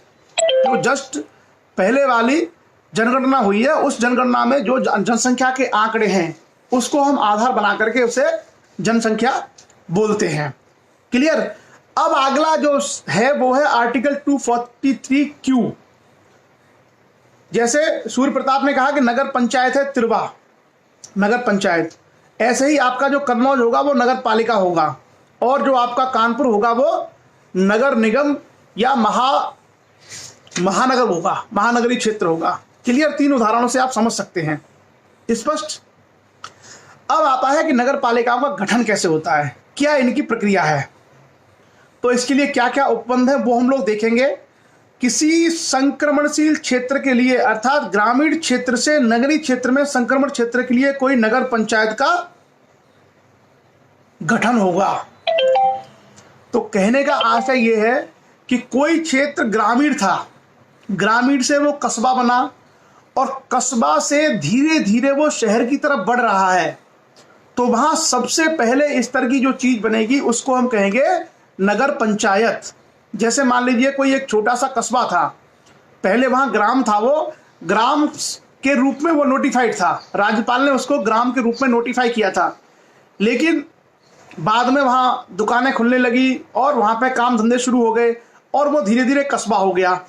A: उस जनगणना में जो जनसंख्या के आंकड़े हैं उसको हम आधार बना करके उसे जनसंख्या बोलते हैं। क्लियर? अब अगला जो है वो है आर्टिकल 243Q। जैसे सूर्य प्रताप ने कहा कि नगर पंचायत है तिरवा, नगर पंचायत, ऐसे ही आपका जो कन्नौज होगा वो नगर पालिका होगा और जो आपका कानपुर होगा वो नगर निगम या महानगर होगा, महानगरीय क्षेत्र होगा। क्लियर? 3 उदाहरणों से आप समझ सकते हैं। स्पष्ट? अब आता है कि नगर पालिकाओं का गठन कैसे होता है, क्या इनकी प्रक्रिया है। तो इसके लिए क्या क्या उपबंध है वो हम लोग देखेंगे। किसी संक्रमणशील क्षेत्र के लिए अर्थात ग्रामीण क्षेत्र से नगरीय क्षेत्र में संक्रमण क्षेत्र के लिए कोई नगर पंचायत का गठन होगा। तो कहने का आशय यह है कि कोई क्षेत्र ग्रामीण था, ग्रामीण से वो कस्बा बना और कस्बा से धीरे धीरे वो शहर की तरफ बढ़ रहा है। तो वहां सबसे पहले इस तरह की जो चीज बनेगी उसको हम कहेंगे नगर पंचायत। जैसे मान लीजिए कोई एक छोटा सा कस्बा था, पहले वहां ग्राम था, वो ग्राम के रूप में वो नोटिफाइड था, राज्यपाल ने उसको ग्राम के रूप में नोटिफाई किया था। लेकिन बाद में वहां दुकानें खुलने लगी और वहां पे काम धंधे शुरू हो गए और वो धीरे धीरे कस्बा हो गया।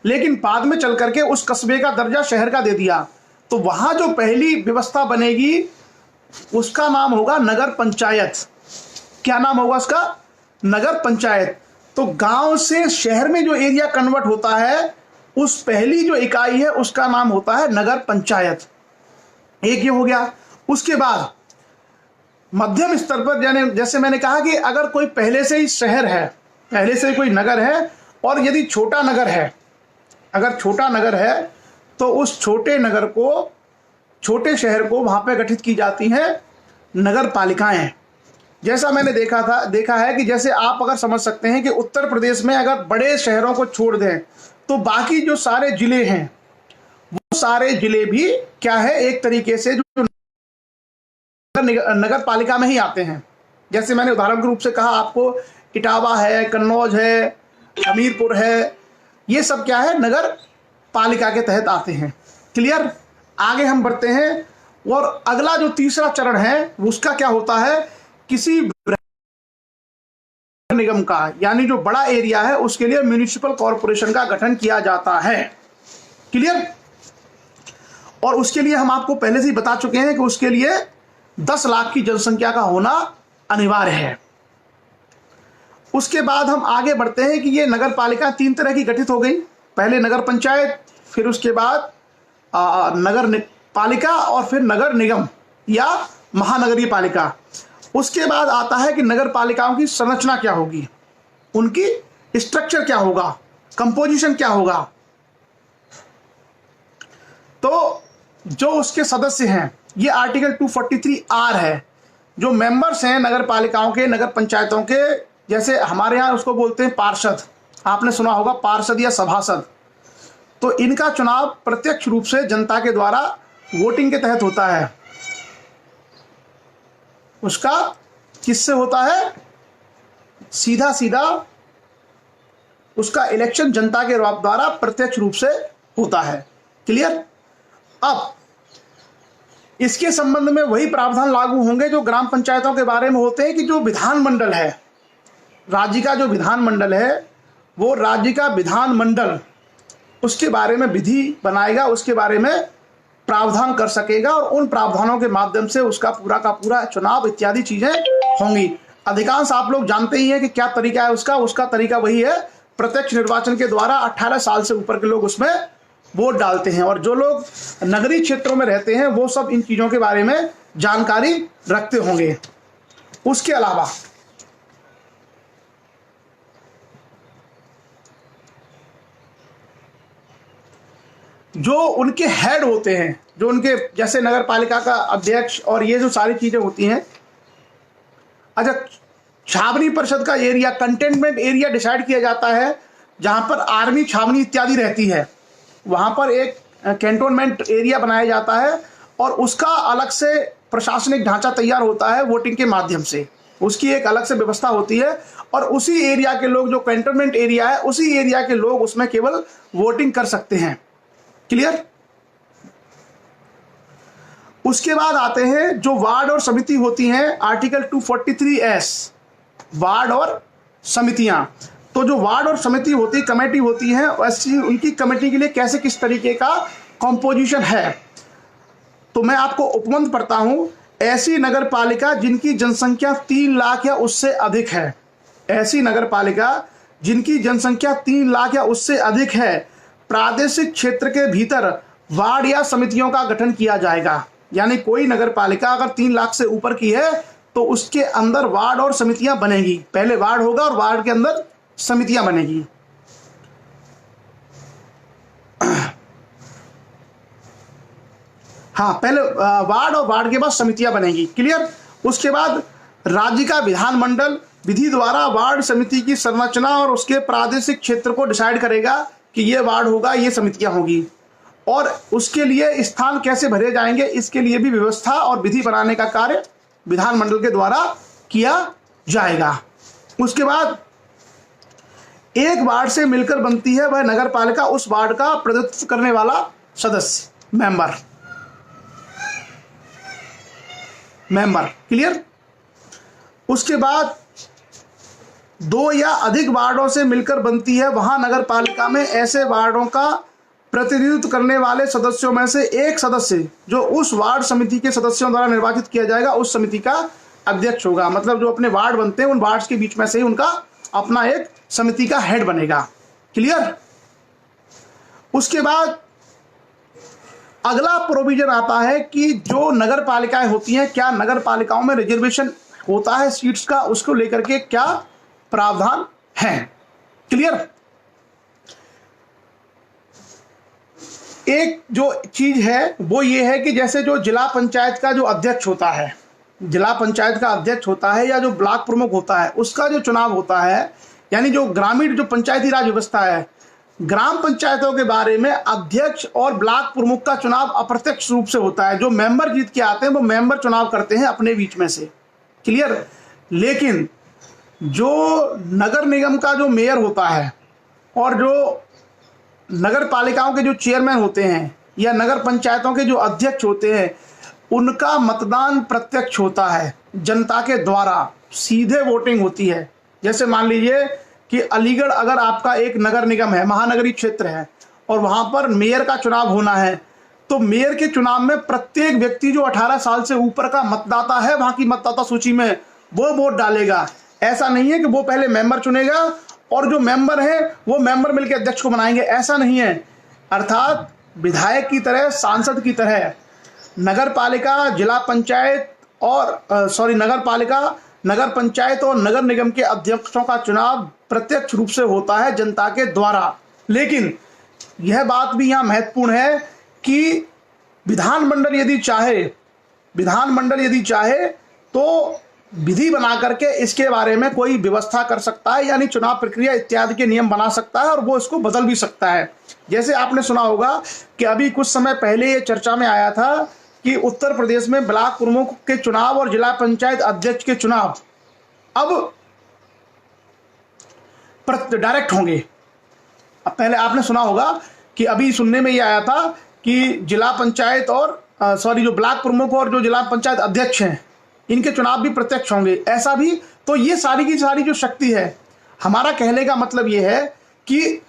A: लेकिन बाद में चल करके उस कस्बे का दर्जा शहर का दे दिया। तो वहां जो पहली व्यवस्था बनेगी उसका नाम होगा नगर पंचायत। क्या नाम होगा उसका? नगर पंचायत। तो गांव से शहर में जो एरिया कन्वर्ट होता है उस पहली जो इकाई है उसका नाम होता है नगर पंचायत। एक ये हो गया। उसके बाद मध्यम स्तर पर, यानी जैसे मैंने कहा कि अगर कोई पहले से ही शहर है, पहले से कोई नगर है, और यदि छोटा नगर है, अगर छोटा नगर है तो उस छोटे नगर को, छोटे शहर को वहां पे गठित की जाती हैं नगर पालिकाएं। जैसा मैंने देखा है कि जैसे आप अगर समझ सकते हैं कि उत्तर प्रदेश में अगर बड़े शहरों को छोड़ दें तो बाकी जो सारे जिले हैं वो सारे जिले भी क्या है, एक तरीके से जो नगर पालिका में ही आते हैं। जैसे मैंने उदाहरण के रूप से कहा आपको, इटावा है, कन्नौज है, हमीरपुर है, ये सब क्या है, नगर पालिका के तहत आते हैं। क्लियर? आगे हम बढ़ते हैं और अगला जो तीसरा चरण है उसका क्या होता है, किसी निगम का, यानी जो बड़ा एरिया है उसके लिए म्युनिसिपल कॉर्पोरेशन का गठन किया जाता है। क्लियर? और उसके लिए हम आपको पहले से ही बता चुके हैं कि उसके लिए 10 लाख की जनसंख्या का होना अनिवार्य है। उसके बाद हम आगे बढ़ते हैं कि ये नगर पालिका 3 तरह की गठित हो गई। पहले नगर पंचायत, फिर उसके बाद नगर पालिका, और फिर नगर निगम या महानगरीय पालिका। उसके बाद आता है कि नगर पालिकाओं की संरचना क्या होगी, उनकी स्ट्रक्चर क्या होगा, कंपोजिशन क्या होगा। तो जो उसके सदस्य हैं, ये आर्टिकल 243R है। जो मेंबर्स हैं नगर पालिकाओं के, नगर पंचायतों के, जैसे हमारे यहाँ उसको बोलते हैं पार्षद, आपने सुना होगा पार्षद या सभासद। तो इनका चुनाव प्रत्यक्ष रूप से जनता के द्वारा वोटिंग के तहत होता है। उसका किससे होता है? सीधा सीधा उसका इलेक्शन जनता के द्वारा प्रत्यक्ष रूप से होता है। क्लियर? अब इसके संबंध में वही प्रावधान लागू होंगे जो ग्राम पंचायतों के बारे में होते हैं कि जो विधानमंडल है, राज्य का जो विधानमंडल है, वो राज्य का विधानमंडल उसके बारे में विधि बनाएगा, उसके बारे में प्रावधान कर सकेगा, और उन प्रावधानों के माध्यम से उसका पूरा का पूरा चुनाव इत्यादि चीजें होंगी। अधिकांश आप लोग जानते ही हैं कि क्या तरीका है उसका तरीका वही है, प्रत्यक्ष निर्वाचन के द्वारा 18 साल से ऊपर के लोग उसमें वोट डालते हैं, और जो लोग नगरीय क्षेत्रों में रहते हैं वो सब इन चीजों के बारे में जानकारी रखते होंगे। उसके अलावा जो उनके हेड होते हैं, जो उनके जैसे नगर पालिका का अध्यक्ष और ये जो सारी चीजें होती हैं। अच्छा, छावनी परिषद का एरिया, कंटेनमेंट एरिया डिसाइड किया जाता है जहां पर आर्मी छावनी इत्यादि रहती है, वहां पर एक कैंटोनमेंट एरिया बनाया जाता है, और उसका अलग से प्रशासनिक ढांचा तैयार होता है वोटिंग के माध्यम से, उसकी एक अलग से व्यवस्था होती है, और उसी एरिया के लोग, जो कैंटोनमेंट एरिया है, उसी एरिया के लोग उसमें केवल वोटिंग कर सकते हैं। क्लियर? उसके बाद आते हैं जो वार्ड और समिति होती हैं, आर्टिकल 243S, वार्ड और समितियां। तो जो वार्ड और समिति होती, कमेटी होती है, वैसी उनकी कमेटी के लिए कैसे किस तरीके का कंपोजिशन है। तो मैं आपको उपबंध पढ़ता हूं। ऐसी नगर पालिका जिनकी जनसंख्या 3 लाख या उससे अधिक है, ऐसी नगर पालिका जिनकी जनसंख्या 3 लाख या उससे अधिक है, प्रादेशिक क्षेत्र के भीतर वार्ड या समितियों का गठन किया जाएगा। यानी कोई नगर पालिका अगर 3 लाख से ऊपर की है तो उसके अंदर वार्ड और समितियां बनेगी। पहले वार्ड होगा और वार्ड के अंदर समितियां बनेगी। हाँ, पहले वार्ड और वार्ड के बाद समितियां बनेगी। क्लियर? उसके बाद राज्य का विधानमंडल विधि द्वारा वार्ड समिति की संरचना और उसके प्रादेशिक क्षेत्र को डिसाइड करेगा कि ये वार्ड होगा, ये समितियां होगी, और उसके लिए स्थान कैसे भरे जाएंगे, इसके लिए भी व्यवस्था और विधि बनाने का कार्य विधानमंडल के द्वारा किया जाएगा। उसके बाद एक वार्ड से मिलकर बनती है वह नगर पालिका, उस वार्ड का प्रतिनिधित्व करने वाला सदस्य, मेंबर। क्लियर? उसके बाद 2 या अधिक वार्डों से मिलकर बनती है, वहां नगर पालिका में ऐसे वार्डों का प्रतिनिधित्व करने वाले सदस्यों में से एक सदस्य जो उस वार्ड समिति के सदस्यों द्वारा निर्वाचित किया जाएगा, उस समिति का अध्यक्ष होगा, मतलब जो अपने वार्ड बनते हैं उन वार्ड्स के बीच में से ही उनका अपना एक समिति का हेड बनेगा। क्लियर। उसके बाद अगला प्रोविजन आता है कि जो नगर पालिकाएं होती हैं, क्या नगर पालिकाओं में रिजर्वेशन होता है सीट्स का, उसको लेकर के क्या प्रावधान है। क्लियर। एक जो चीज है वो ये है कि जैसे जो जिला पंचायत का जो अध्यक्ष होता है, जिला पंचायत का अध्यक्ष होता है या जो ब्लॉक प्रमुख होता है, उसका जो चुनाव होता है, यानी जो ग्रामीण जो पंचायती राज व्यवस्था है, ग्राम पंचायतों के बारे में अध्यक्ष और ब्लॉक प्रमुख का चुनाव अप्रत्यक्ष रूप से होता है। जो मेंबर जीत के आते हैं वो मेंबर चुनाव करते हैं अपने बीच में से। क्लियर। लेकिन जो नगर निगम का जो मेयर होता है और जो नगर पालिकाओं के जो चेयरमैन होते हैं या नगर पंचायतों के जो अध्यक्ष होते हैं, उनका मतदान प्रत्यक्ष होता है, जनता के द्वारा सीधे वोटिंग होती है। जैसे मान लीजिए कि अलीगढ़ अगर आपका एक नगर निगम है, महानगरीय क्षेत्र है, और वहां पर मेयर का चुनाव होना है, तो मेयर के चुनाव में प्रत्येक व्यक्ति जो 18 साल से ऊपर का मतदाता है वहां की मतदाता सूची में वो वोट डालेगा। ऐसा नहीं है कि वो पहले मेंबर चुनेगा और जो मेंबर है वो मेंबर मिलकर अध्यक्ष को बनाएंगे, ऐसा नहीं है। अर्थात विधायक की तरह, सांसद की तरह नगर पालिका, जिला पंचायत और नगर पालिका, नगर पंचायत और नगर निगम के अध्यक्षों का चुनाव प्रत्यक्ष रूप से होता है जनता के द्वारा। लेकिन यह बात भी यहाँ महत्वपूर्ण है कि विधानमंडल यदि चाहे तो विधि बना करके इसके बारे में कोई व्यवस्था कर सकता है, यानी चुनाव प्रक्रिया इत्यादि के नियम बना सकता है और वो इसको बदल भी सकता है। जैसे आपने सुना होगा कि अभी कुछ समय पहले ये चर्चा में आया था कि उत्तर प्रदेश में ब्लॉक प्रमुख के चुनाव और जिला पंचायत अध्यक्ष के चुनाव अब डायरेक्ट होंगे। अब पहले आपने सुना होगा कि अभी सुनने में ये आया था कि जिला पंचायत और जो ब्लॉक प्रमुख और जो जिला पंचायत अध्यक्ष हैं, इनके चुनाव भी प्रत्यक्ष होंगे। ऐसा भी तो ये सारी की सारी जो शक्ति है, हमारा कहने का मतलब ये है कि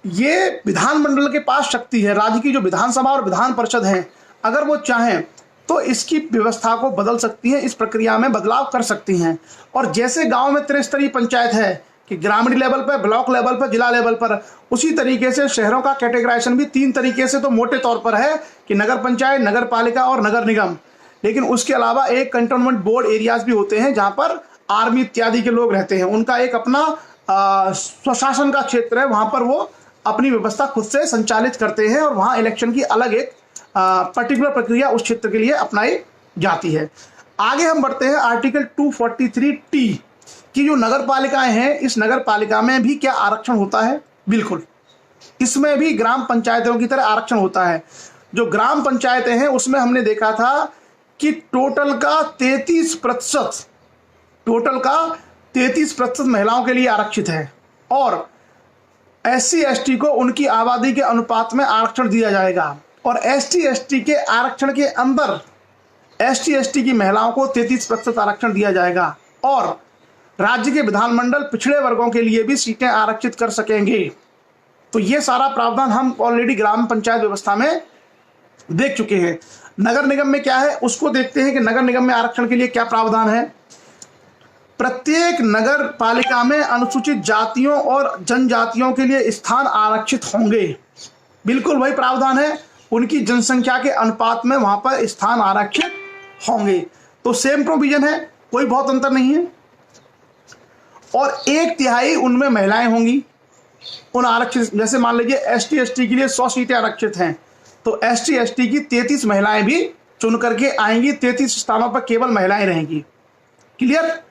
A: ये विधानमंडल के पास शक्ति है। राज्य की जो विधानसभा और विधान परिषद है, अगर वो चाहें तो इसकी व्यवस्था को बदल सकती हैं, इस प्रक्रिया में बदलाव कर सकती हैं। और जैसे गांव में त्रिस्तरीय पंचायत है कि ग्रामीण लेवल पर, ब्लॉक लेवल पर, जिला लेवल पर, उसी तरीके से शहरों का कैटेगराइजेशन भी 3 तरीके से तो मोटे तौर पर है कि नगर पंचायत, नगर पालिका और नगर निगम। लेकिन उसके अलावा एक कंटोनमेंट बोर्ड एरियाज भी होते हैं जहां पर आर्मी इत्यादि के लोग रहते हैं, उनका एक अपना स्वशासन का क्षेत्र है, वहां पर वो अपनी व्यवस्था खुद से संचालित करते हैं और वहां इलेक्शन की अलग एक पर्टिकुलर प्रक्रिया उस क्षेत्र के लिए अपनाई जाती है। आगे हम बढ़ते हैं आर्टिकल 243T की जो नगर पालिकाएं हैं, इस नगर पालिका में भी क्या आरक्षण होता है? बिल्कुल, इसमें भी ग्राम पंचायतों की तरह आरक्षण होता है। जो ग्राम पंचायतें हैं उसमें हमने देखा था कि टोटल का 33% महिलाओं के लिए आरक्षित है और SC ST को उनकी आबादी के अनुपात में आरक्षण दिया जाएगा। और ST ST के आरक्षण के अंदर ST ST की महिलाओं को 33% आरक्षण दिया जाएगा और राज्य के विधानमंडल पिछड़े वर्गों के लिए भी सीटें आरक्षित कर सकेंगे। तो ये सारा प्रावधान हम ऑलरेडी ग्राम पंचायत व्यवस्था में देख चुके हैं। नगर निगम में क्या है उसको देखते हैं कि नगर निगम में आरक्षण के लिए क्या प्रावधान है। प्रत्येक नगर पालिका में अनुसूचित जातियों और जनजातियों के लिए स्थान आरक्षित होंगे। बिल्कुल वही प्रावधान है, उनकी जनसंख्या के अनुपात में वहां पर स्थान आरक्षित होंगे। तो सेम प्रोविजन है, कोई बहुत अंतर नहीं है। और 1/3 उनमें महिलाएं होंगी उन आरक्षित। जैसे मान लीजिए ST ST के लिए 100 सीटें आरक्षित हैं, तो ST ST की 33 महिलाएं भी चुन करके आएंगी, 33 स्थानों पर केवल महिलाएं रहेंगी। क्लियर?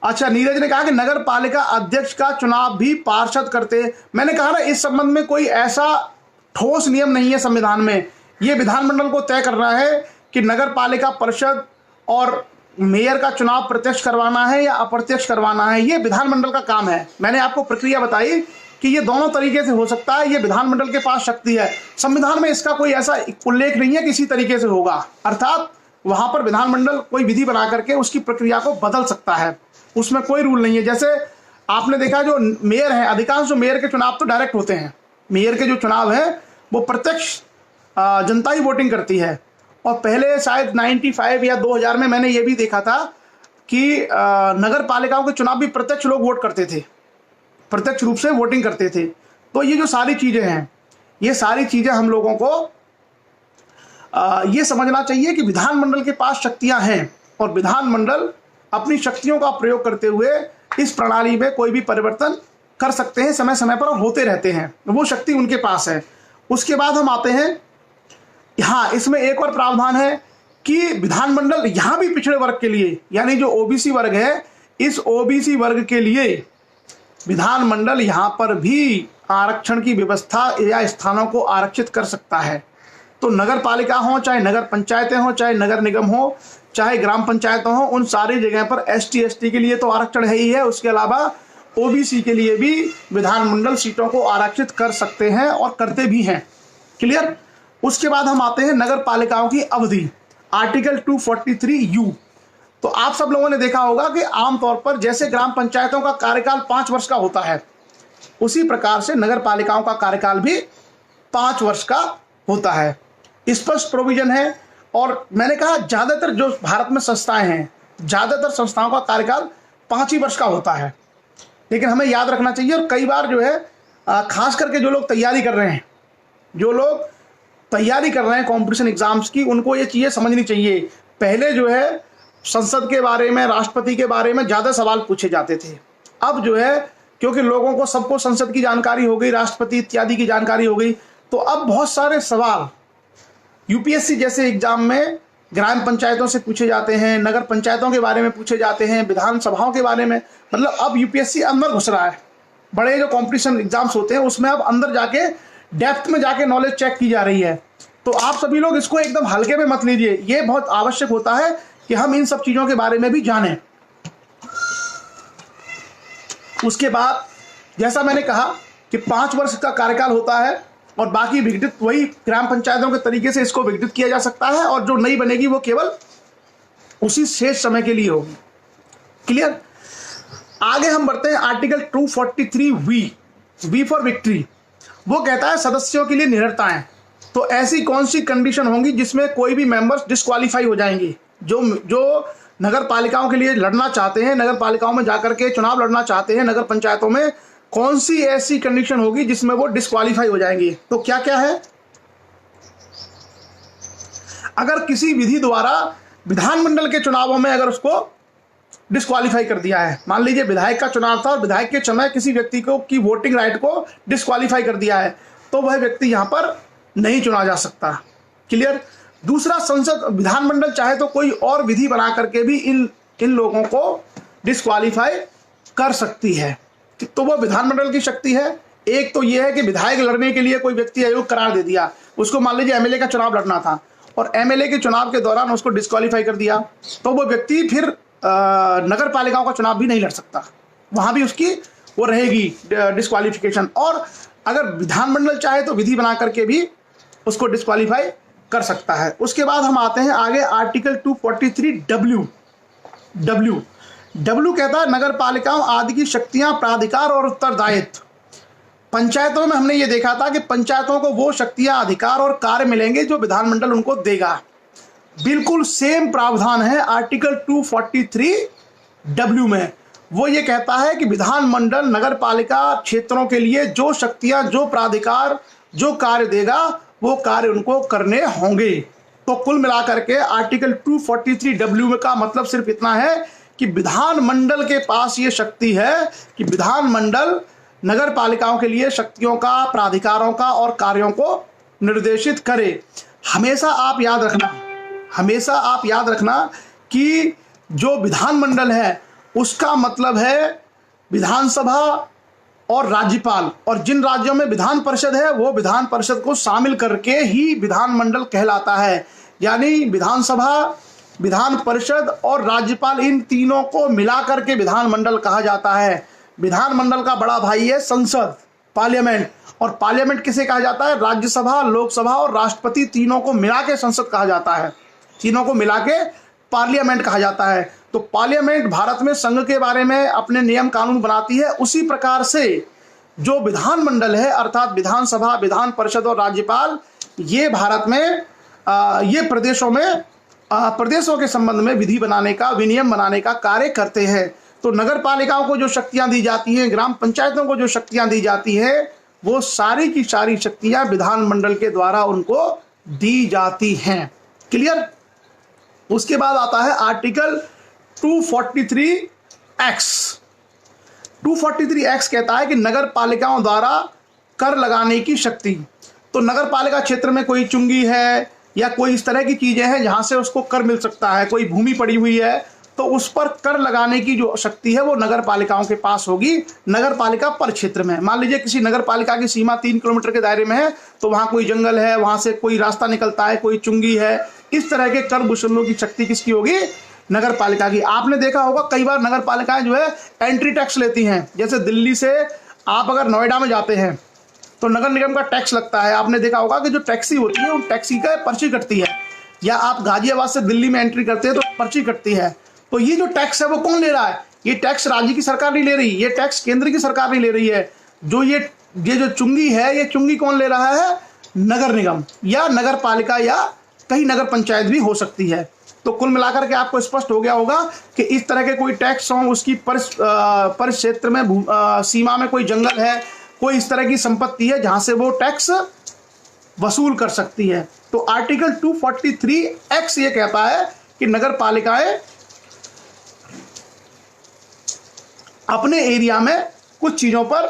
A: अच्छा, नीरज ने कहा कि नगर पालिका अध्यक्ष का चुनाव भी पार्षद करते हैं। मैंने कहा ना, इस संबंध में कोई ऐसा ठोस नियम नहीं है संविधान में। यह विधानमंडल को तय करना है कि नगर पालिका परिषद और मेयर का चुनाव प्रत्यक्ष करवाना है या अप्रत्यक्ष करवाना है। यह विधानमंडल का काम है। मैंने आपको प्रक्रिया बताई कि ये दोनों तरीके से हो सकता है, ये विधानमंडल के पास शक्ति है। संविधान में इसका कोई ऐसा उल्लेख नहीं है किसी तरीके से होगा। अर्थात वहां पर विधानमंडल कोई विधि बना करके उसकी प्रक्रिया को बदल सकता है, उसमें कोई रूल नहीं है। जैसे आपने देखा जो मेयर है, अधिकांश जो मेयर के चुनाव तो डायरेक्ट होते हैं। मेयर के जो चुनाव है वो प्रत्यक्ष जनता ही वोटिंग करती है। और पहले शायद 95 या 2000 में मैंने ये भी देखा था कि नगर पालिकाओं के चुनाव भी प्रत्यक्ष लोग वोट करते थे, प्रत्यक्ष रूप से वोटिंग करते थे। तो ये जो सारी चीज़ें हैं, ये सारी चीज़ें हम लोगों को ये समझना चाहिए कि विधानमंडल के पास शक्तियां हैं और विधानमंडल अपनी शक्तियों का प्रयोग करते हुए इस प्रणाली में कोई भी परिवर्तन कर सकते हैं समय समय पर, और होते रहते हैं, वो शक्ति उनके पास है। उसके बाद हम आते हैं, हाँ, इसमें एक और प्रावधान है कि विधानमंडल यहाँ भी पिछड़े वर्ग के लिए, यानी जो ओबीसी वर्ग है, इस ओबीसी वर्ग के लिए विधानमंडल यहाँ पर भी आरक्षण की व्यवस्था या स्थानों को आरक्षित कर सकता है। तो नगर पालिका हो, चाहे नगर पंचायतें हो, चाहे नगर निगम हो, चाहे ग्राम पंचायतें हो, उन सारी जगह पर एसटी एसटी के लिए तो आरक्षण है ही है, उसके अलावा ओबीसी के लिए भी विधानमंडल सीटों को आरक्षित कर सकते हैं और करते भी हैं। क्लियर। उसके बाद हम आते हैं नगर पालिकाओं की अवधि, आर्टिकल 243U। तो आप सब लोगों ने देखा होगा कि आमतौर पर जैसे ग्राम पंचायतों का कार्यकाल 5 वर्ष का होता है, उसी प्रकार से नगर पालिकाओं का कार्यकाल भी 5 वर्ष का होता है। स्पष्ट प्रोविजन है। और मैंने कहा ज्यादातर जो भारत में संस्थाएं हैं, ज्यादातर संस्थाओं का कार्यकाल 5 ही वर्ष का होता है। लेकिन हमें याद रखना चाहिए, और कई बार जो है खास करके जो लोग तैयारी कर रहे हैं, जो लोग तैयारी कर रहे हैं कॉम्पिटिशन एग्जाम्स की, उनको ये चीज़ें समझनी चाहिए। पहले जो है संसद के बारे में, राष्ट्रपति के बारे में ज़्यादा सवाल पूछे जाते थे। अब जो है क्योंकि लोगों को सबको संसद की जानकारी हो गई, राष्ट्रपति इत्यादि की जानकारी हो गई, तो अब बहुत सारे सवाल यूपीएससी जैसे एग्जाम में ग्राम पंचायतों से पूछे जाते हैं, नगर पंचायतों के बारे में पूछे जाते हैं, विधानसभाओं के बारे में। मतलब अब यूपीएससी अंदर घुस रहा है। बड़े जो कॉम्पिटिशन एग्जाम्स होते हैं उसमें अब अंदर जाके डेप्थ में जाके नॉलेज चेक की जा रही है। तो आप सभी लोग इसको एकदम हल्के में मत लीजिए, ये बहुत आवश्यक होता है कि हम इन सब चीज़ों के बारे में भी जानें। उसके बाद जैसा मैंने कहा कि 5 वर्ष का कार्यकाल होता है और बाकी विघटित वही ग्राम पंचायतों के तरीके से इसको विघटित किया जा सकता है, और जो नई बनेगी वो केवल उसी शेष समय के लिए होगी। क्लियर। आगे हम बढ़ते हैं आर्टिकल 243V फॉर विक्ट्री। वो कहता है सदस्यों के लिए निरर्ताएं। तो ऐसी कौन सी कंडीशन होंगी जिसमें कोई भी मेंबर्स डिस्क्वालीफाई हो जाएंगे? जो नगर पालिकाओं के लिए लड़ना चाहते हैं, नगर पालिकाओं में जाकर के चुनाव लड़ना चाहते हैं, नगर पंचायतों में कौन सी ऐसी कंडीशन होगी जिसमें वो डिस्क्वालीफाई हो जाएंगे? तो क्या क्या है? अगर किसी विधि द्वारा विधानमंडल के चुनावों में अगर उसको डिस्क्वालीफाई कर दिया है, मान लीजिए विधायक का चुनाव था और विधायक के समय किसी व्यक्ति को की वोटिंग राइट को डिस्क्वालीफाई कर दिया है, तो वह व्यक्ति यहां पर नहीं चुना जा सकता। क्लियर। दूसरा, संसद विधानमंडल चाहे तो कोई और विधि बना करके भी इन लोगों को डिस्क्वालीफाई कर सकती है। तो वो विधानमंडल की शक्ति है। एक तो ये है कि विधायक लड़ने के लिए कोई व्यक्ति अयोग्य करार दे दिया, उसको मान लीजिए एमएलए का चुनाव लड़ना था और एमएलए के चुनाव के दौरान उसको डिस्क्वालीफाई कर दिया, तो वो व्यक्ति फिर नगर पालिकाओं का चुनाव भी नहीं लड़ सकता, वहां भी उसकी वो रहेगी डिस्क्वालिफिकेशन। और अगर विधानमंडल चाहे तो विधि बना करके भी उसको डिस्क्वालीफाई कर सकता है। उसके बाद हम आते हैं आगे आर्टिकल 243W कहता है नगर पालिकाओं आदि की शक्तियां, प्राधिकार और उत्तरदायित्व। पंचायतों में हमने ये देखा था कि पंचायतों को वो शक्तियां, अधिकार और कार्य मिलेंगे जो विधानमंडल उनको देगा। बिल्कुल सेम प्रावधान है आर्टिकल 243W में। वो ये कहता है कि विधानमंडल नगर पालिका क्षेत्रों के लिए जो शक्तियां, जो प्राधिकार, जो कार्य देगा, वो कार्य उनको करने होंगे। तो कुल मिलाकर के आर्टिकल 243W का मतलब सिर्फ इतना है कि विधानमंडल के पास ये शक्ति है कि विधानमंडल नगर पालिकाओं के लिए शक्तियों का, प्राधिकारों का और कार्यों को निर्देशित करे। हमेशा आप याद रखना कि जो विधानमंडल है उसका मतलब है विधानसभा और राज्यपाल, और जिन राज्यों में विधान परिषद है वो विधान परिषद को शामिल करके ही विधानमंडल कहलाता है। यानी विधानसभा, विधान परिषद और राज्यपाल, इन तीनों को मिलाकर के विधानमंडल कहा जाता है। विधानमंडल का बड़ा भाई है संसद, पार्लियामेंट, और पार्लियामेंट किसे कहा जाता है? राज्यसभा, लोकसभा और राष्ट्रपति, तीनों को मिला के संसद कहा जाता है, तीनों को मिला के पार्लियामेंट कहा जाता है। तो पार्लियामेंट भारत में संघ के बारे में अपने नियम कानून बनाती है। उसी प्रकार से जो विधानमंडल है अर्थात विधानसभा, विधान परिषद और राज्यपाल, ये भारत में ये प्रदेशों के संबंध में विधि बनाने का, विनियम बनाने का कार्य करते हैं। तो नगर पालिकाओं को जो शक्तियां दी जाती हैं, ग्राम पंचायतों को जो शक्तियां दी जाती है, वो सारी की सारी शक्तियां विधानमंडल के द्वारा उनको दी जाती हैं। क्लियर। उसके बाद आता है आर्टिकल 243 एक्स। 243 एक्स कहता है कि नगर पालिकाओं द्वारा कर लगाने की शक्ति। तो नगर पालिका क्षेत्र में कोई चुंगी है या कोई इस तरह की चीजें हैं जहां से उसको कर मिल सकता है, कोई भूमि पड़ी हुई है, तो उस पर कर लगाने की जो शक्ति है वो नगर पालिकाओं के पास होगी। नगर पालिका पर क्षेत्र में, मान लीजिए किसी नगर पालिका की सीमा 3 किलोमीटर के दायरे में है, तो वहां कोई जंगल है, वहां से कोई रास्ता निकलता है, कोई चुंगी है, इस तरह के कर वसूलने की शक्ति किसकी होगी? नगर पालिका की। आपने देखा होगा कई बार नगर पालिकाएं जो है एंट्री टैक्स लेती हैं। जैसे दिल्ली से आप अगर नोएडा में जाते हैं तो नगर निगम का टैक्स लगता है। आपने देखा होगा कि जो टैक्सी होती है उन टैक्सी का पर्ची कटती है। या आप गाजियाबाद से दिल्ली में एंट्री करते हैं तो पर्ची कटती है। तो ये जो टैक्स है वो कौन ले रहा है? ये टैक्स राज्य की सरकार नहीं ले रही, ये टैक्स केंद्र की सरकार नहीं ले रही है। जो ये जो चुंगी है, ये चुंगी कौन ले रहा है? नगर निगम या नगर पालिका या कहीं नगर पंचायत भी हो सकती है। तो कुल मिलाकर के आपको स्पष्ट हो गया होगा कि इस तरह के कोई टैक्स हो, उसकी पर क्षेत्र में सीमा में कोई जंगल है, कोई इस तरह की संपत्ति है जहां से वो टैक्स वसूल कर सकती है। तो आर्टिकल 243 एक्स ये कहता है कि नगर पालिकाएं अपने एरिया में कुछ चीजों पर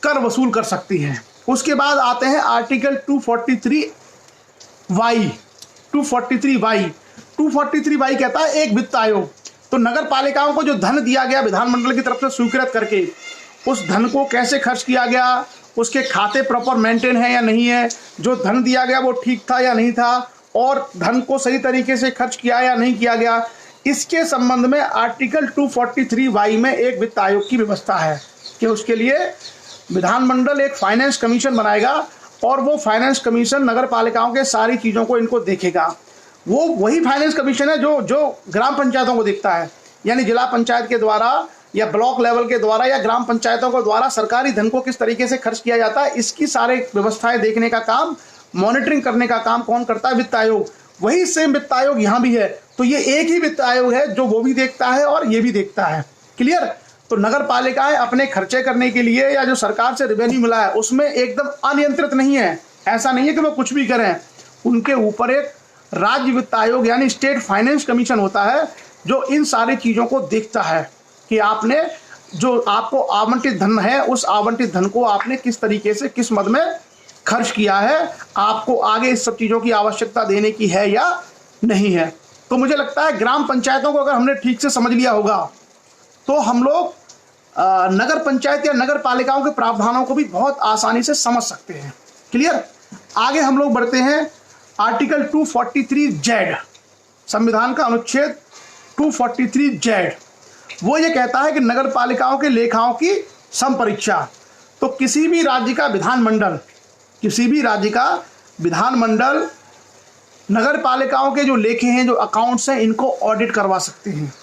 A: कर वसूल कर सकती हैं। उसके बाद आते हैं आर्टिकल 243 वाई। 243 वाई कहता है एक वित्त आयोग। तो नगर पालिकाओं को जो धन दिया गया विधानमंडल की तरफ से स्वीकृत करके, उस धन को कैसे खर्च किया गया, उसके खाते प्रॉपर मेंटेन है या नहीं है, जो धन दिया गया वो ठीक था या नहीं था, और धन को सही तरीके से खर्च किया या नहीं किया गया, इसके संबंध में आर्टिकल 243 वाई में एक वित्त आयोग की व्यवस्था है कि उसके लिए विधानमंडल एक फाइनेंस कमीशन बनाएगा और वो फाइनेंस कमीशन नगर पालिकाओं के सारी चीज़ों को इनको देखेगा। वो वही फाइनेंस कमीशन है जो ग्राम पंचायतों को देखता है। यानी जिला पंचायत के द्वारा या ब्लॉक लेवल के द्वारा या ग्राम पंचायतों के द्वारा सरकारी धन को किस तरीके से खर्च किया जाता है, इसकी सारे व्यवस्थाएं देखने का काम, मॉनिटरिंग करने का काम कौन करता है? वित्त आयोग। वही सेम वित्त आयोग यहाँ भी है। तो ये एक ही वित्त आयोग है जो वो भी देखता है और ये भी देखता है। क्लियर। तो नगर पालिकाएं अपने खर्चे करने के लिए या जो सरकार से रेवेन्यू मिला है उसमें एकदम अनियंत्रित नहीं है। ऐसा नहीं है कि वो कुछ भी करें। उनके ऊपर एक राज्य वित्त आयोग यानी स्टेट फाइनेंस कमीशन होता है जो इन सारी चीज़ों को देखता है कि आपने जो आपको आवंटित धन है उस आवंटित धन को आपने किस तरीके से किस मद में खर्च किया है, आपको आगे इस सब चीज़ों की आवश्यकता देने की है या नहीं है। तो मुझे लगता है ग्राम पंचायतों को अगर हमने ठीक से समझ लिया होगा तो हम लोग नगर पंचायत या नगर पालिकाओं के प्रावधानों को भी बहुत आसानी से समझ सकते हैं। क्लियर। आगे हम लोग बढ़ते हैं आर्टिकल 243 जेड, संविधान का अनुच्छेद 243 जेड। वो ये कहता है कि नगर पालिकाओं के लेखाओं की संपरीक्षा। तो किसी भी राज्य का विधानमंडल नगर पालिकाओं के जो लेखे हैं, जो अकाउंट्स हैं, इनको ऑडिट करवा सकते हैं।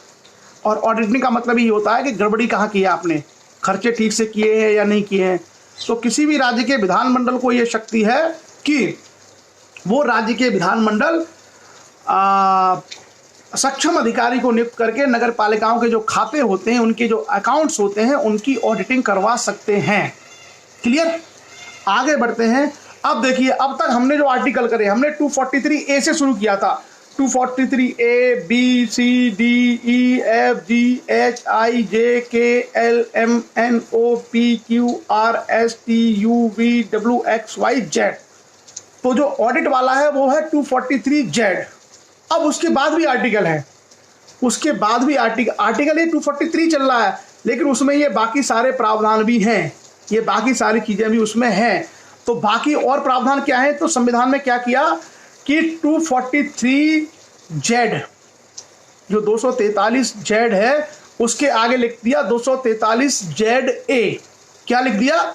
A: और ऑडिटिंग का मतलब ये होता है कि गड़बड़ी कहाँ की है, आपने खर्चे ठीक से किए हैं या नहीं किए हैं। तो किसी भी राज्य के विधानमंडल को ये शक्ति है कि वो राज्य के विधानमंडल सक्षम अधिकारी को नियुक्त करके नगर पालिकाओं के जो खाते होते हैं, उनके जो अकाउंट्स होते हैं, उनकी ऑडिटिंग करवा सकते हैं। क्लियर। आगे बढ़ते हैं। अब देखिए, अब तक हमने जो आर्टिकल करे, हमने 243A से शुरू किया था। 243A B C D E F G H I J K L M N O P Q R S T U V W X Y Z। तो जो ऑडिट वाला है वो है 243 जेड। अब उसके बाद भी आर्टिकल है, उसके बाद भी आर्टिकल ये 243 चल रहा है, लेकिन उसमें ये बाकी सारे प्रावधान भी हैं, ये बाकी सारी चीज़ें भी उसमें हैं। तो बाकी और प्रावधान क्या है? तो संविधान में क्या किया कि 243 जेड, जो 243 जेड है, उसके आगे लिख दिया 243 जेड ए। क्या लिख दिया?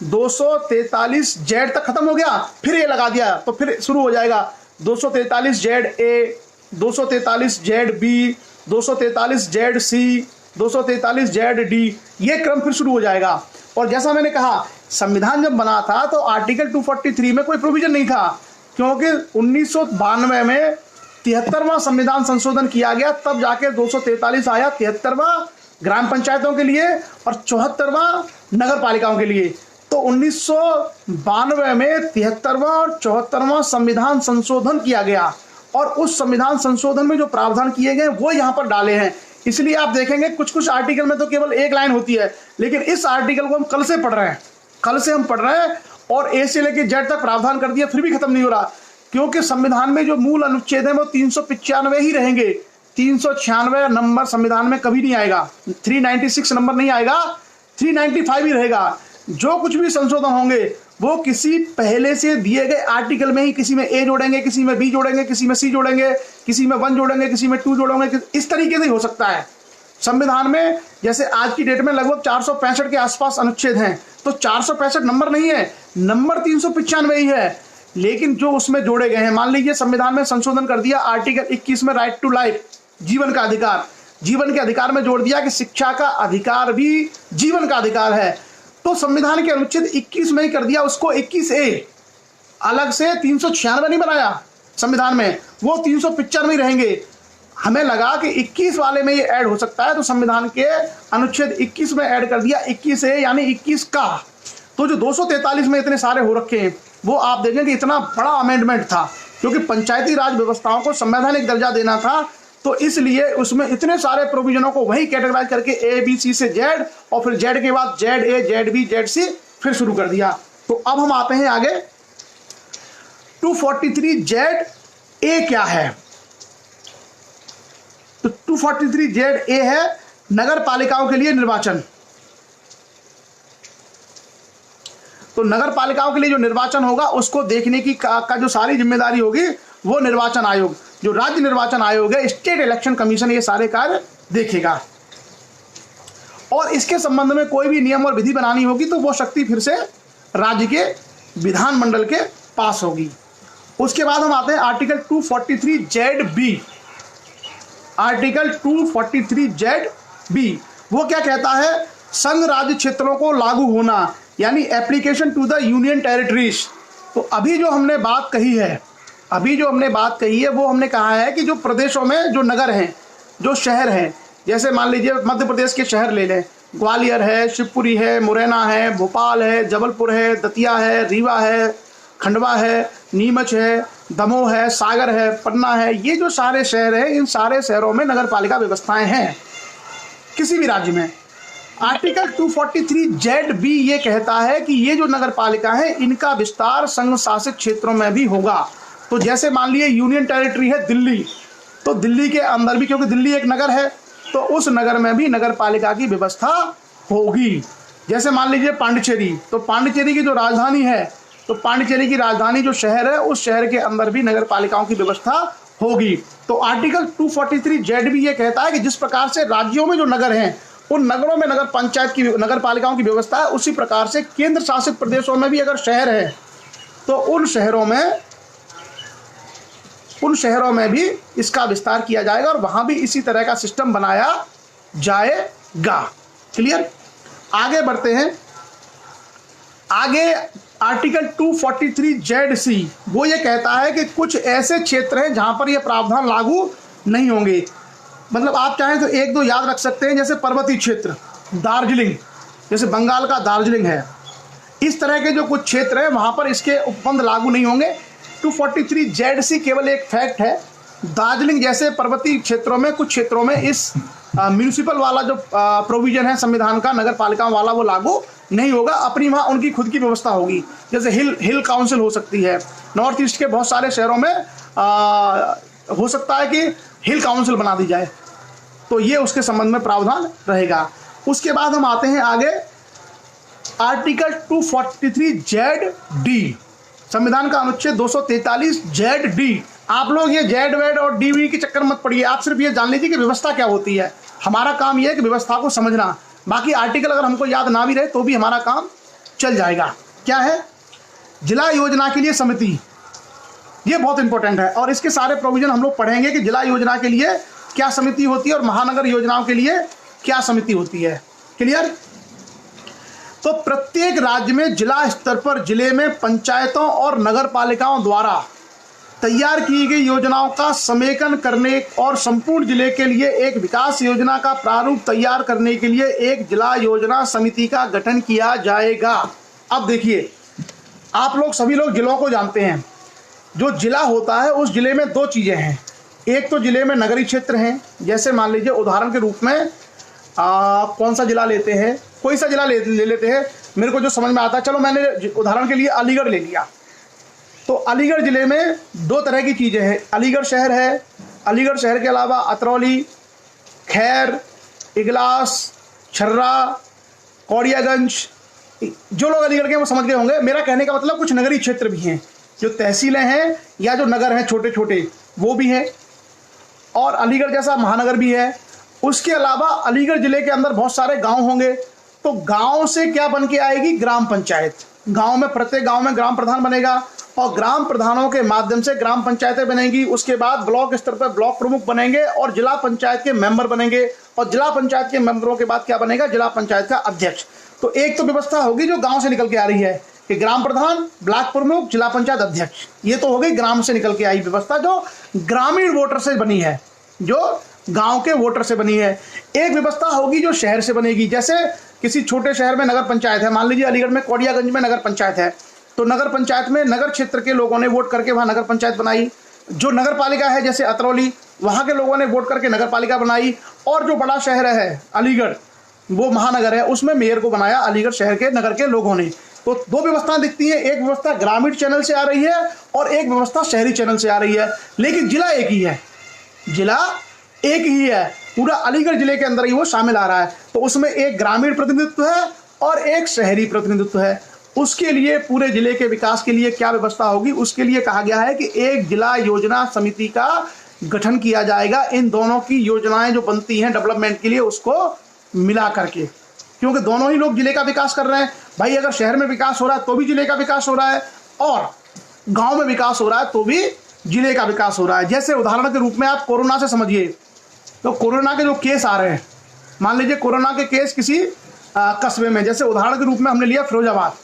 A: 243 जेड तक खत्म हो गया, फिर ये लगा दिया तो फिर शुरू हो जाएगा 243 Z A, 243 Z B, 243 Z C, 243 Z D, ये क्रम फिर शुरू हो जाएगा। और जैसा मैंने कहा, संविधान जब बना था तो आर्टिकल 243 में कोई प्रोविजन नहीं था क्योंकि 1992 में 73वां संविधान संशोधन किया गया, तब जाके 243 आया, 73वां ग्राम पंचायतों के लिए और 74वां नगर पालिकाओं के लिए। तो 1992 में 73वां और 74वां संविधान संशोधन किया गया और उस संविधान संशोधन में जो प्रावधान किए गए वो यहाँ पर डाले हैं। इसलिए आप देखेंगे कुछ कुछ आर्टिकल में तो केवल एक लाइन होती है, लेकिन इस आर्टिकल को हम कल से पढ़ रहे हैं, कल से हम पढ़ रहे हैं और ए से लेकर जेड तक प्रावधान कर दिया, फिर भी खत्म नहीं हो रहा, क्योंकि संविधान में जो मूल अनुच्छेद है वो 395 ही रहेंगे। 396 नंबर संविधान में कभी नहीं आएगा, 396 नंबर नहीं आएगा, 395 ही रहेगा। जो कुछ भी संशोधन होंगे वो किसी पहले से दिए गए आर्टिकल में ही, किसी में ए जोड़ेंगे, किसी में बी जोड़ेंगे, किसी में सी जोड़ेंगे, किसी में 1 जोड़ेंगे, किसी में 2 जोड़ेंगे, इस तरीके से ही हो सकता है। संविधान में जैसे आज की डेट में लगभग 465 के आसपास अनुच्छेद हैं, तो 465 नंबर नहीं है, नंबर 395 ही है, लेकिन जो उसमें जोड़े गए हैं, मान लीजिए संविधान में संशोधन कर दिया आर्टिकल 21 में राइट टू लाइफ, जीवन का अधिकार, जीवन के अधिकार में जोड़ दिया कि शिक्षा का अधिकार भी जीवन का अधिकार है, तो संविधान के अनुच्छेद 21 में ही कर दिया उसको 21A, अलग से 396 नहीं बनाया संविधान में, वो 395 ही रहेंगे। हमें लगा कि 21 वाले में ये ऐड हो सकता है, तो संविधान के अनुच्छेद 21 में ऐड कर दिया 21A यानी 21 का। तो जो 243 में इतने सारे हो रखे हैं वो आप देखें कि इतना बड़ा अमेंडमेंट था, क्योंकि पंचायती राज व्यवस्थाओं को संवैधानिक दर्जा देना था, तो इसलिए उसमें इतने सारे प्रोविजनों को वही कैटेगराइज करके A B C से Z और फिर Z के बाद ZA ZB ZC फिर शुरू कर दिया। तो अब हम आते हैं आगे, 243ZA क्या है? तो 243ZA है नगर पालिकाओं के लिए निर्वाचन। तो नगर पालिकाओं के लिए जो निर्वाचन होगा उसको देखने की का जो सारी जिम्मेदारी होगी वो निर्वाचन आयोग, जो राज्य निर्वाचन आयोग है, स्टेट इलेक्शन कमीशन, ये सारे कार्य देखेगा। और इसके संबंध में कोई भी नियम और विधि बनानी होगी तो वो शक्ति फिर से राज्य के विधानमंडल के पास होगी। उसके बाद हम आते हैं आर्टिकल 243ZB। आर्टिकल 243ZB वो क्या कहता है? संघ राज्य क्षेत्रों को लागू होना, यानी application to the union territories. तो अभी जो हमने बात कही है वो हमने कहा है कि जो प्रदेशों में जो नगर हैं, जो शहर हैं, जैसे मान लीजिए मध्य प्रदेश के शहर ले लें, ग्वालियर है, शिवपुरी है, मुरैना है, भोपाल है, जबलपुर है, दतिया है, रीवा है, खंडवा है, नीमच है, दमोह है, सागर है, पन्ना है, ये जो सारे शहर हैं, इन सारे शहरों में नगर पालिका व्यवस्थाएं हैं किसी भी राज्य में। आर्टिकल 243ZB ये कहता है कि ये जो नगर पालिका है इनका विस्तार संघ शासित क्षेत्रों में भी होगा। तो जैसे मान लीजिए यूनियन टेरिटरी है दिल्ली, तो दिल्ली के अंदर भी, क्योंकि दिल्ली एक नगर है, तो उस नगर में भी नगर पालिका की व्यवस्था होगी। जैसे मान लीजिए पांडिचेरी, तो पांडिचेरी की जो राजधानी है, तो पांडिचेरी की राजधानी जो शहर है उस शहर के अंदर भी नगर पालिकाओं की व्यवस्था होगी। तो आर्टिकल 243ZB ये कहता है कि जिस प्रकार से राज्यों में जो नगर हैं उन नगरों में नगर पंचायत की, नगर पालिकाओं की व्यवस्था है, उसी प्रकार से केंद्र शासित प्रदेशों में भी अगर शहर है तो उन शहरों में भी इसका विस्तार किया जाएगा और वहां भी इसी तरह का सिस्टम बनाया जाएगा। क्लियर? आगे बढ़ते हैं। आगे आर्टिकल 243ZC वो ये कहता है कि कुछ ऐसे क्षेत्र हैं जहां पर ये प्रावधान लागू नहीं होंगे। मतलब आप चाहें तो एक दो याद रख सकते हैं, जैसे पर्वतीय क्षेत्र, दार्जिलिंग, जैसे बंगाल का दार्जिलिंग है, इस तरह के जो कुछ क्षेत्र हैं वहां पर इसके उपबंध लागू नहीं होंगे। 243ZC केवल एक फैक्ट है, दार्जिलिंग जैसे पर्वतीय क्षेत्रों में कुछ क्षेत्रों में इस म्यूनिसिपल वाला जो प्रोविजन है संविधान का नगर पालिकाओं वाला वो लागू नहीं होगा। अपनी वहाँ उनकी खुद की व्यवस्था होगी। जैसे हिल काउंसिल हो सकती है, नॉर्थ ईस्ट के बहुत सारे शहरों में हो सकता है कि हिल काउंसिल बना दी जाए, तो ये उसके संबंध में प्रावधान रहेगा। उसके बाद हम आते हैं आगे आर्टिकल 243ZD, संविधान का अनुच्छेद 243ZD। आप लोग ये जेड वेड और डीवी के चक्कर मत पड़िए, आप सिर्फ ये जान लीजिए कि व्यवस्था क्या होती है। हमारा काम ये है कि व्यवस्था को समझना, बाकी आर्टिकल अगर हमको याद ना भी रहे तो भी हमारा काम चल जाएगा। क्या है? जिला योजना के लिए समिति, ये बहुत इंपॉर्टेंट है और इसके सारे प्रोविजन हम लोग पढ़ेंगे कि जिला योजना के लिए क्या समिति होती है और महानगर योजनाओं के लिए क्या समिति होती है। क्लियर? तो प्रत्येक राज्य में जिला स्तर पर जिले में पंचायतों और नगर पालिकाओं द्वारा तैयार की गई योजनाओं का समेकन करने और संपूर्ण जिले के लिए एक विकास योजना का प्रारूप तैयार करने के लिए एक जिला योजना समिति का गठन किया जाएगा। अब देखिए, आप लोग सभी लोग जिलों को जानते हैं। जो जिला होता है उस जिले में दो चीज़ें हैं। एक तो जिले में नगरीय क्षेत्र हैं, जैसे मान लीजिए उदाहरण के रूप में कौन सा जिला लेते हैं, कोई सा जिला ले लेते हैं, मेरे को जो समझ में आता है। चलो मैंने उदाहरण के लिए अलीगढ़ ले लिया। तो अलीगढ़ ज़िले में दो तरह की चीज़ें हैं। अलीगढ़ शहर है, अलीगढ़ शहर के अलावा अतरौली, खैर, इगलास, छर्रा, कौड़ियागंज, जो लोग अलीगढ़ के वो समझ गए होंगे। मेरा कहने का मतलब कुछ नगरीय क्षेत्र भी हैं, जो तहसीलें हैं या जो नगर हैं छोटे छोटे, वो भी हैं, और अलीगढ़ जैसा महानगर भी है। उसके अलावा अलीगढ़ ज़िले के अंदर बहुत सारे गांव होंगे। तो गांव से क्या बन के आएगी? ग्राम पंचायत। गांव में, प्रत्येक गांव में ग्राम प्रधान बनेगा और ग्राम प्रधानों के माध्यम से ग्राम पंचायतें बनेंगी। उसके बाद ब्लॉक स्तर पर ब्लॉक प्रमुख बनेंगे और जिला पंचायत के मेंबर बनेंगे, और जिला पंचायत के मेंबरों के बाद क्या बनेगा? जिला पंचायत का अध्यक्ष। तो एक तो व्यवस्था होगी जो गांव से निकल के आ रही है कि ग्राम प्रधान, ब्लॉक प्रमुख, जिला पंचायत अध्यक्ष। ये तो हो गई ग्राम से निकल के आई व्यवस्था, जो ग्रामीण वोटर से बनी है, जो गांव के वोटर से बनी है। एक व्यवस्था होगी जो शहर से बनेगी। जैसे किसी छोटे शहर में नगर पंचायत है, मान लीजिए अलीगढ़ में कौड़ियागंज में नगर पंचायत है, तो नगर पंचायत में नगर क्षेत्र के लोगों ने वोट करके वहाँ नगर पंचायत बनाई। जो नगर पालिका है जैसे अतरौली, वहाँ के लोगों ने वोट करके नगर पालिका बनाई। और जो बड़ा शहर है अलीगढ़, वो महानगर है, उसमें मेयर को बनाया अलीगढ़ शहर के नगर के लोगों ने। तो दो व्यवस्थाएं दिखती हैं, एक व्यवस्था ग्रामीण चैनल से आ रही है और एक व्यवस्था शहरी चैनल से आ रही है, लेकिन जिला एक ही है। जिला एक ही है, पूरा अलीगढ़ जिले के अंदर ही वो शामिल आ रहा है। तो उसमें एक ग्रामीण प्रतिनिधित्व है और एक शहरी प्रतिनिधित्व है। उसके लिए पूरे जिले के विकास के लिए क्या व्यवस्था होगी? उसके लिए कहा गया है कि एक जिला योजना समिति का गठन किया जाएगा। इन दोनों की योजनाएं जो बनती हैं डेवलपमेंट के लिए, उसको मिला करके, क्योंकि दोनों ही लोग जिले का विकास कर रहे हैं। भाई अगर शहर में विकास हो रहा है तो भी जिले का विकास हो रहा है, और गांव में विकास हो रहा है तो भी जिले का विकास हो रहा है। जैसे उदाहरण के रूप में आप कोरोना से समझिए, तो कोरोना के जो केस आ रहे हैं, मान लीजिए कोरोना के केस किसी कस्बे में, जैसे उदाहरण के रूप में हमने लिया फिरोजाबाद,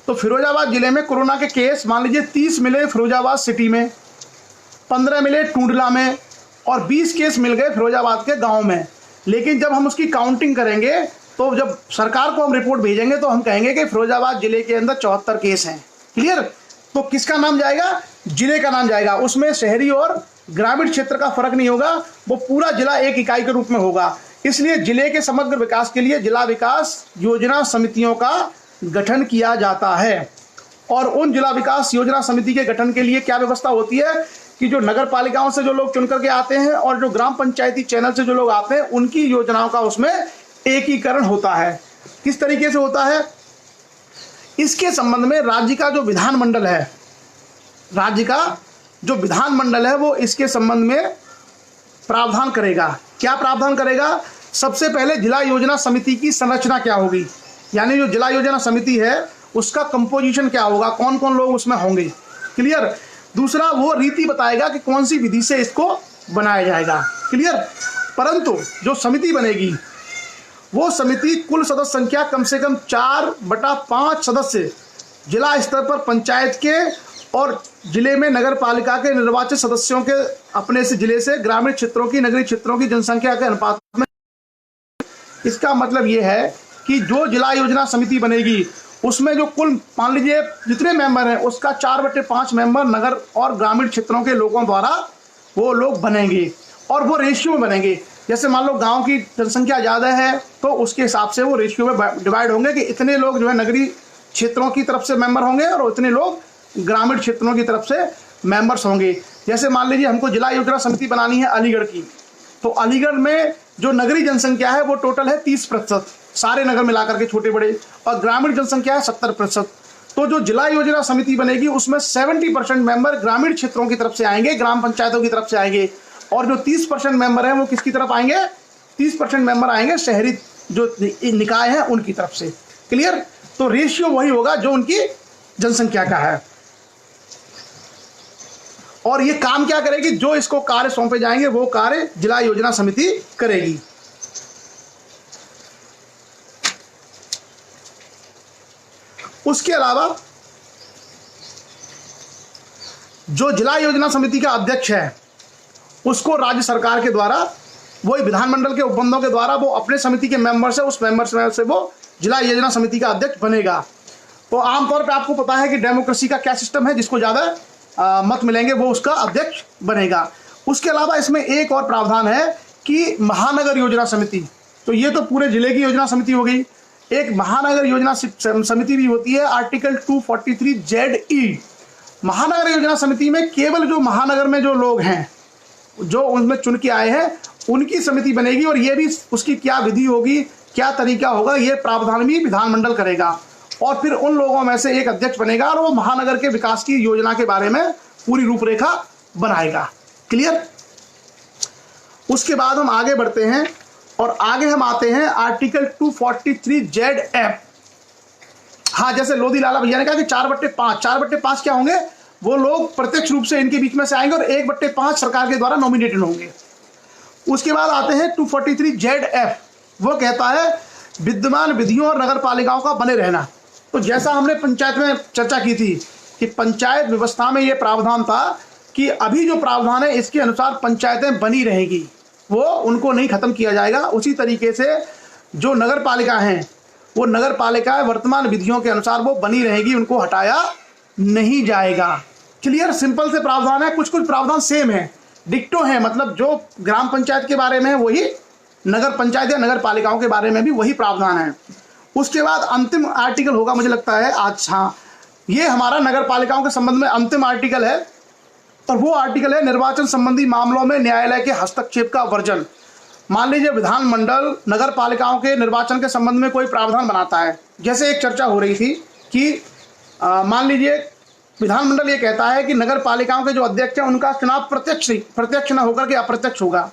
A: तो फिरोजाबाद जिले में कोरोना के केस मान लीजिए 30 मिले फिरोजाबाद सिटी में, 15 मिले टूंडला में, और 20 केस मिल गए फिरोजाबाद के गांव में। लेकिन जब हम उसकी काउंटिंग करेंगे, तो जब सरकार को हम रिपोर्ट भेजेंगे तो हम कहेंगे कि फिरोजाबाद जिले के अंदर 74 केस हैं। क्लियर? तो किसका नाम जाएगा? जिले का नाम जाएगा। उसमें शहरी और ग्रामीण क्षेत्र का फर्क नहीं होगा, वो पूरा जिला एक इकाई के रूप में होगा। इसलिए जिले के समग्र विकास के लिए जिला विकास योजना समितियों का गठन किया जाता है। और उन जिला विकास योजना समिति के गठन के लिए क्या व्यवस्था होती है कि जो नगर पालिकाओं से जो लोग चुन करके आते हैं और जो ग्राम पंचायती चैनल से जो लोग आते हैं, उनकी योजनाओं का उसमें एकीकरण होता है। किस तरीके से होता है? इसके संबंध में राज्य का जो विधानमंडल है, राज्य का जो विधानमंडल है, वो इसके संबंध में प्रावधान करेगा। क्या प्रावधान करेगा? सबसे पहले जिला योजना समिति की संरचना क्या होगी, यानी जो जिला योजना समिति है उसका कंपोजिशन क्या होगा, कौन कौन लोग उसमें होंगे। क्लियर? दूसरा, वो रीति बताएगा कि कौन सी विधि से इसको बनाया जाएगा। क्लियर? परंतु जो समिति बनेगी, वो समिति कुल सदस्य संख्या कम से कम 4/5 सदस्य जिला स्तर पर पंचायत के और जिले में नगर पालिका के निर्वाचित सदस्यों के अपने से जिले से ग्रामीण क्षेत्रों की, नगरीय क्षेत्रों की जनसंख्या के अनुपात में। इसका मतलब ये है कि जो जिला योजना समिति बनेगी उसमें जो कुल मान लीजिए जितने मेंबर हैं, उसका 4/5 मेंबर नगर और ग्रामीण क्षेत्रों के लोगों द्वारा वो लोग बनेंगे, और वो रेशियो में बनेंगे। जैसे मान लो गांव की जनसंख्या ज़्यादा है तो उसके हिसाब से वो रेशियो में डिवाइड होंगे कि इतने लोग जो है नगरीय क्षेत्रों की तरफ से मेंबर होंगे और इतने लोग ग्रामीण क्षेत्रों की तरफ से मेंबर्स होंगे। जैसे मान लीजिए हमको जिला योजना समिति बनानी है अलीगढ़ की, तो अलीगढ़ में जो नगरीय जनसंख्या है वो टोटल है 30%, सारे नगर मिलाकर के छोटे बड़े, और ग्रामीण जनसंख्या है 70%। तो जो जिला योजना समिति बनेगी उसमें 70% मेंबर ग्रामीण क्षेत्रों की तरफ से आएंगे, ग्राम पंचायतों की तरफ से आएंगे, और जो 30% मेंबर हैं वो किसकी तरफ आएंगे? 30% मेंबर आएंगे शहरी जो निकाय हैं उनकी तरफ से। क्लियर? तो रेशियो वही होगा जो उनकी जनसंख्या का है। और ये काम क्या करेगी? जो इसको कार्य सौंपे जाएंगे वो कार्य जिला योजना समिति करेगी। उसके अलावा जो जिला योजना समिति का अध्यक्ष है उसको राज्य सरकार के द्वारा, वही विधानमंडल के उपबंधों के द्वारा वो अपने समिति के मेंबर से, उस मेंबर्स में से वो जिला योजना समिति का अध्यक्ष बनेगा। तो आमतौर पे आपको पता है कि डेमोक्रेसी का क्या सिस्टम है, जिसको ज़्यादा मत मिलेंगे वो उसका अध्यक्ष बनेगा। उसके अलावा इसमें एक और प्रावधान है कि महानगर योजना समिति, तो ये तो पूरे जिले की योजना समिति हो गई। एक महानगर योजना समिति भी होती है, आर्टिकल 243ZE। महानगर योजना समिति में केवल जो महानगर में जो लोग हैं, जो उनमें चुन के आए हैं, उनकी समिति बनेगी, और ये भी उसकी क्या विधि होगी, क्या तरीका होगा, ये प्रावधान भी विधानमंडल करेगा। और फिर उन लोगों में से एक अध्यक्ष बनेगा और वो महानगर के विकास की योजना के बारे में पूरी रूपरेखा बनाएगा। क्लियर? उसके बाद हम आगे बढ़ते हैं और आगे हम आते हैं आर्टिकल 243ZF। हाँ, जैसे लोधी लाला भैया ने कहा कि 4/5 क्या होंगे, वो लोग प्रत्यक्ष रूप से इनके बीच में से आएंगे और 1/5 सरकार के द्वारा नॉमिनेटेड होंगे। उसके बाद आते हैं 243ZF, वो कहता है विद्यमान विधियों और नगर पालिकाओं का बने रहना। तो जैसा हमने पंचायत में चर्चा की थी कि पंचायत व्यवस्था में ये प्रावधान था कि अभी जो प्रावधान है इसके अनुसार पंचायतें बनी रहेंगी, वो उनको नहीं खत्म किया जाएगा। उसी तरीके से जो नगर पालिका हैं, वो नगर पालिकाएं वर्तमान विधियों के अनुसार वो बनी रहेगी, उनको हटाया नहीं जाएगा। क्लियर? सिंपल से प्रावधान है। कुछ कुछ प्रावधान सेम है, डिक्टो है, मतलब जो ग्राम पंचायत के बारे में है वही नगर पंचायत या नगर पालिकाओं के बारे में भी वही प्रावधान है। उसके बाद अंतिम आर्टिकल होगा मुझे लगता है आज, हाँ, ये हमारा नगर पालिकाओं के संबंध में अंतिम आर्टिकल है, और वो आर्टिकल है निर्वाचन संबंधी मामलों में न्यायालय के हस्तक्षेप का वर्जन। मान लीजिए विधानमंडल नगर पालिकाओं के निर्वाचन के संबंध में कोई प्रावधान बनाता है। जैसे एक चर्चा हो रही थी कि मान लीजिए विधानमंडल ये कहता है कि नगर पालिकाओं के जो अध्यक्ष हैं उनका चुनाव प्रत्यक्ष न होकर के अप्रत्यक्ष होगा,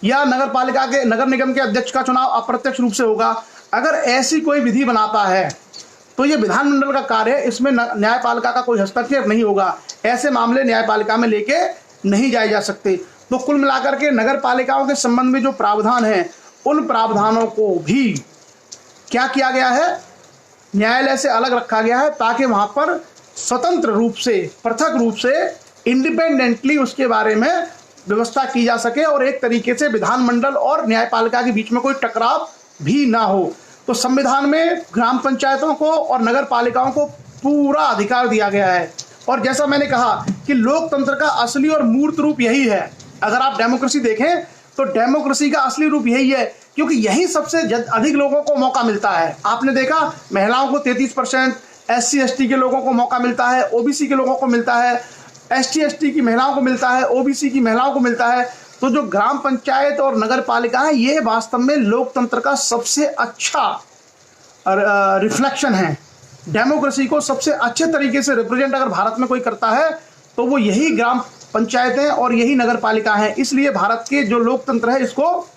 A: या नगर पालिका के नगर निगम के अध्यक्ष का चुनाव अप्रत्यक्ष रूप से होगा। अगर ऐसी कोई विधि बनाता है तो ये विधानमंडल का कार्य है, इसमें न्यायपालिका का कोई हस्तक्षेप नहीं होगा। ऐसे मामले न्यायपालिका में लेके नहीं जाए जा सकते। तो कुल मिलाकर के नगर पालिकाओं के संबंध में जो प्रावधान है, उन प्रावधानों को भी क्या किया गया है, न्यायालय से अलग रखा गया है, ताकि वहां पर स्वतंत्र रूप से, पृथक रूप से, इंडिपेंडेंटली उसके बारे में व्यवस्था की जा सके, और एक तरीके से विधानमंडल और न्यायपालिका के बीच में कोई टकराव भी ना हो। तो संविधान में ग्राम पंचायतों को और नगर पालिकाओं को पूरा अधिकार दिया गया है। और जैसा मैंने कहा कि लोकतंत्र का असली और मूर्त रूप यही है। अगर आप डेमोक्रेसी देखें तो डेमोक्रेसी का असली रूप यही है, क्योंकि यही सबसे अधिक लोगों को मौका मिलता है। आपने देखा महिलाओं को 33%, SC ST के लोगों को मौका मिलता है, OBC के लोगों को मिलता है, ST ST की महिलाओं को मिलता है, OBC की महिलाओं को मिलता है। तो जो ग्राम पंचायत और नगर पालिका है, ये वास्तव में लोकतंत्र का सबसे अच्छा रिफ्लेक्शन है। डेमोक्रेसी को सबसे अच्छे तरीके से रिप्रेजेंट अगर भारत में कोई करता है तो वो यही ग्राम पंचायतें और यही नगर पालिका है। इसलिए भारत के जो लोकतंत्र है इसको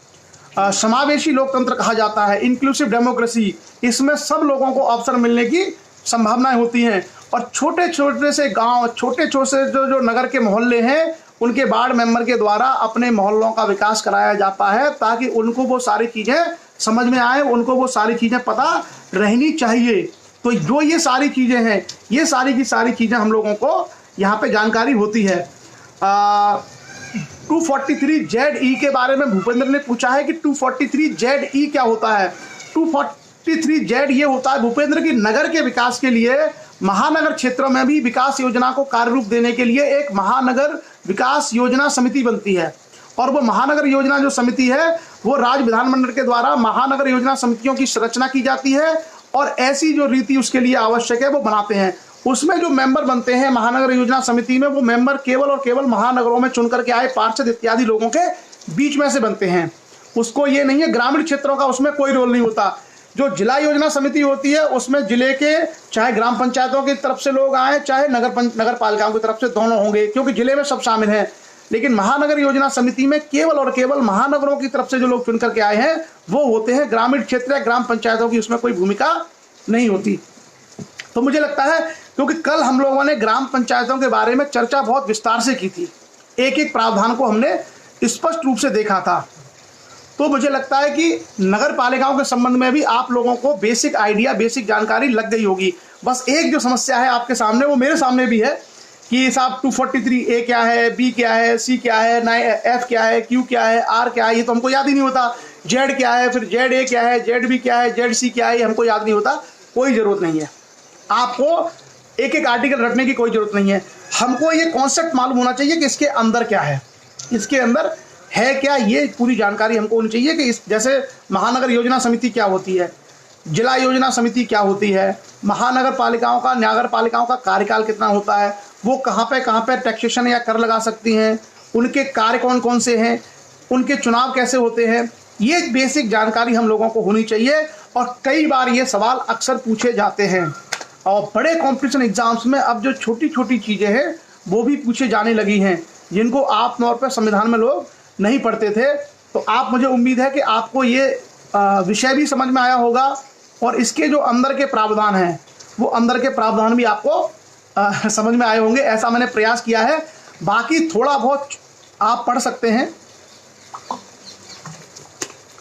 A: समावेशी लोकतंत्र कहा जाता है, इंक्लूसिव डेमोक्रेसी। इसमें सब लोगों को अवसर मिलने की संभावनाएं होती हैं, और छोटे छोटे से गांव, छोटे छोटे जो नगर के मोहल्ले हैं, उनके वार्ड मेंबर के द्वारा अपने मोहल्लों का विकास कराया जाता है, ताकि उनको वो सारी चीज़ें समझ में आए, उनको वो सारी चीज़ें पता रहनी चाहिए। तो जो ये सारी चीज़ें हैं, ये सारी की सारी चीज़ें हम लोगों को यहाँ पे जानकारी होती है। 243ZE के बारे में भूपेंद्र ने पूछा है कि 243ZE क्या होता है। 243Z ये होता है भूपेंद्र की नगर के विकास के लिए महानगर क्षेत्रों में भी विकास योजना को कार्य रूप देने के लिए एक महानगर विकास योजना समिति बनती है, और वो महानगर योजना जो समिति है वो राज्य विधानमंडल के द्वारा महानगर योजना समितियों की संरचना की जाती है, और ऐसी जो रीति उसके लिए आवश्यक है वो बनाते हैं। उसमें जो मेंबर बनते हैं महानगर योजना समिति में, वो मेंबर केवल और केवल महानगरों में चुन करके आए पार्षद इत्यादि लोगों के बीच में से बनते हैं। उसको ये नहीं है ग्रामीण क्षेत्रों का उसमें कोई रोल नहीं होता। जो जिला योजना समिति होती है उसमें जिले के चाहे ग्राम पंचायतों की तरफ से लोग आए, चाहे नगर पालिकाओं की तरफ से, दोनों होंगे, क्योंकि जिले में सब शामिल हैं। लेकिन महानगर योजना समिति में केवल और केवल महानगरों की तरफ से जो लोग चुन करके आए हैं वो होते हैं। ग्रामीण क्षेत्र या ग्राम पंचायतों की उसमें कोई भूमिका नहीं होती। तो मुझे लगता है, क्योंकि कल हम लोगों ने ग्राम पंचायतों के बारे में चर्चा बहुत विस्तार से की थी, एक एक प्रावधान को हमने स्पष्ट रूप से देखा था, तो मुझे लगता है कि नगर पालिकाओं के संबंध में भी आप लोगों को बेसिक आइडिया, बेसिक जानकारी लग गई होगी। बस एक जो समस्या है आपके सामने, वो मेरे सामने भी है कि साहब 243 ए क्या है, बी क्या है, सी क्या है, एफ क्या है, क्यू क्या है, आर क्या है, ये तो हमको याद ही नहीं होता। जेड क्या है, फिर जेड ए क्या है, जेड बी क्या है, जेड सी क्या है, ये हमको याद नहीं होता। कोई ज़रूरत नहीं है, आपको एक एक आर्टिकल रटने की कोई ज़रूरत नहीं है। हमको ये कॉन्सेप्ट मालूम होना चाहिए कि इसके अंदर क्या है, इसके अंदर है क्या, ये पूरी जानकारी हमको होनी चाहिए कि इस जैसे महानगर योजना समिति क्या होती है, जिला योजना समिति क्या होती है, महानगर पालिकाओं का, नगर पालिकाओं का कार्यकाल कितना होता है, वो कहाँ पे टैक्सेशन या कर लगा सकती हैं, उनके कार्य कौन कौन से हैं, उनके चुनाव कैसे होते हैं, ये बेसिक जानकारी हम लोगों को होनी चाहिए। और कई बार ये सवाल अक्सर पूछे जाते हैं और बड़े कॉम्पिटिशन एग्जाम्स में अब जो छोटी छोटी चीज़ें हैं वो भी पूछे जाने लगी हैं, जिनको आप तौर पर संविधान में लोग नहीं पढ़ते थे। तो आप, मुझे उम्मीद है कि आपको ये विषय भी समझ में आया होगा और इसके जो अंदर के प्रावधान हैं वो अंदर के प्रावधान भी आपको समझ में आए होंगे, ऐसा मैंने प्रयास किया है। बाकी थोड़ा बहुत आप पढ़ सकते हैं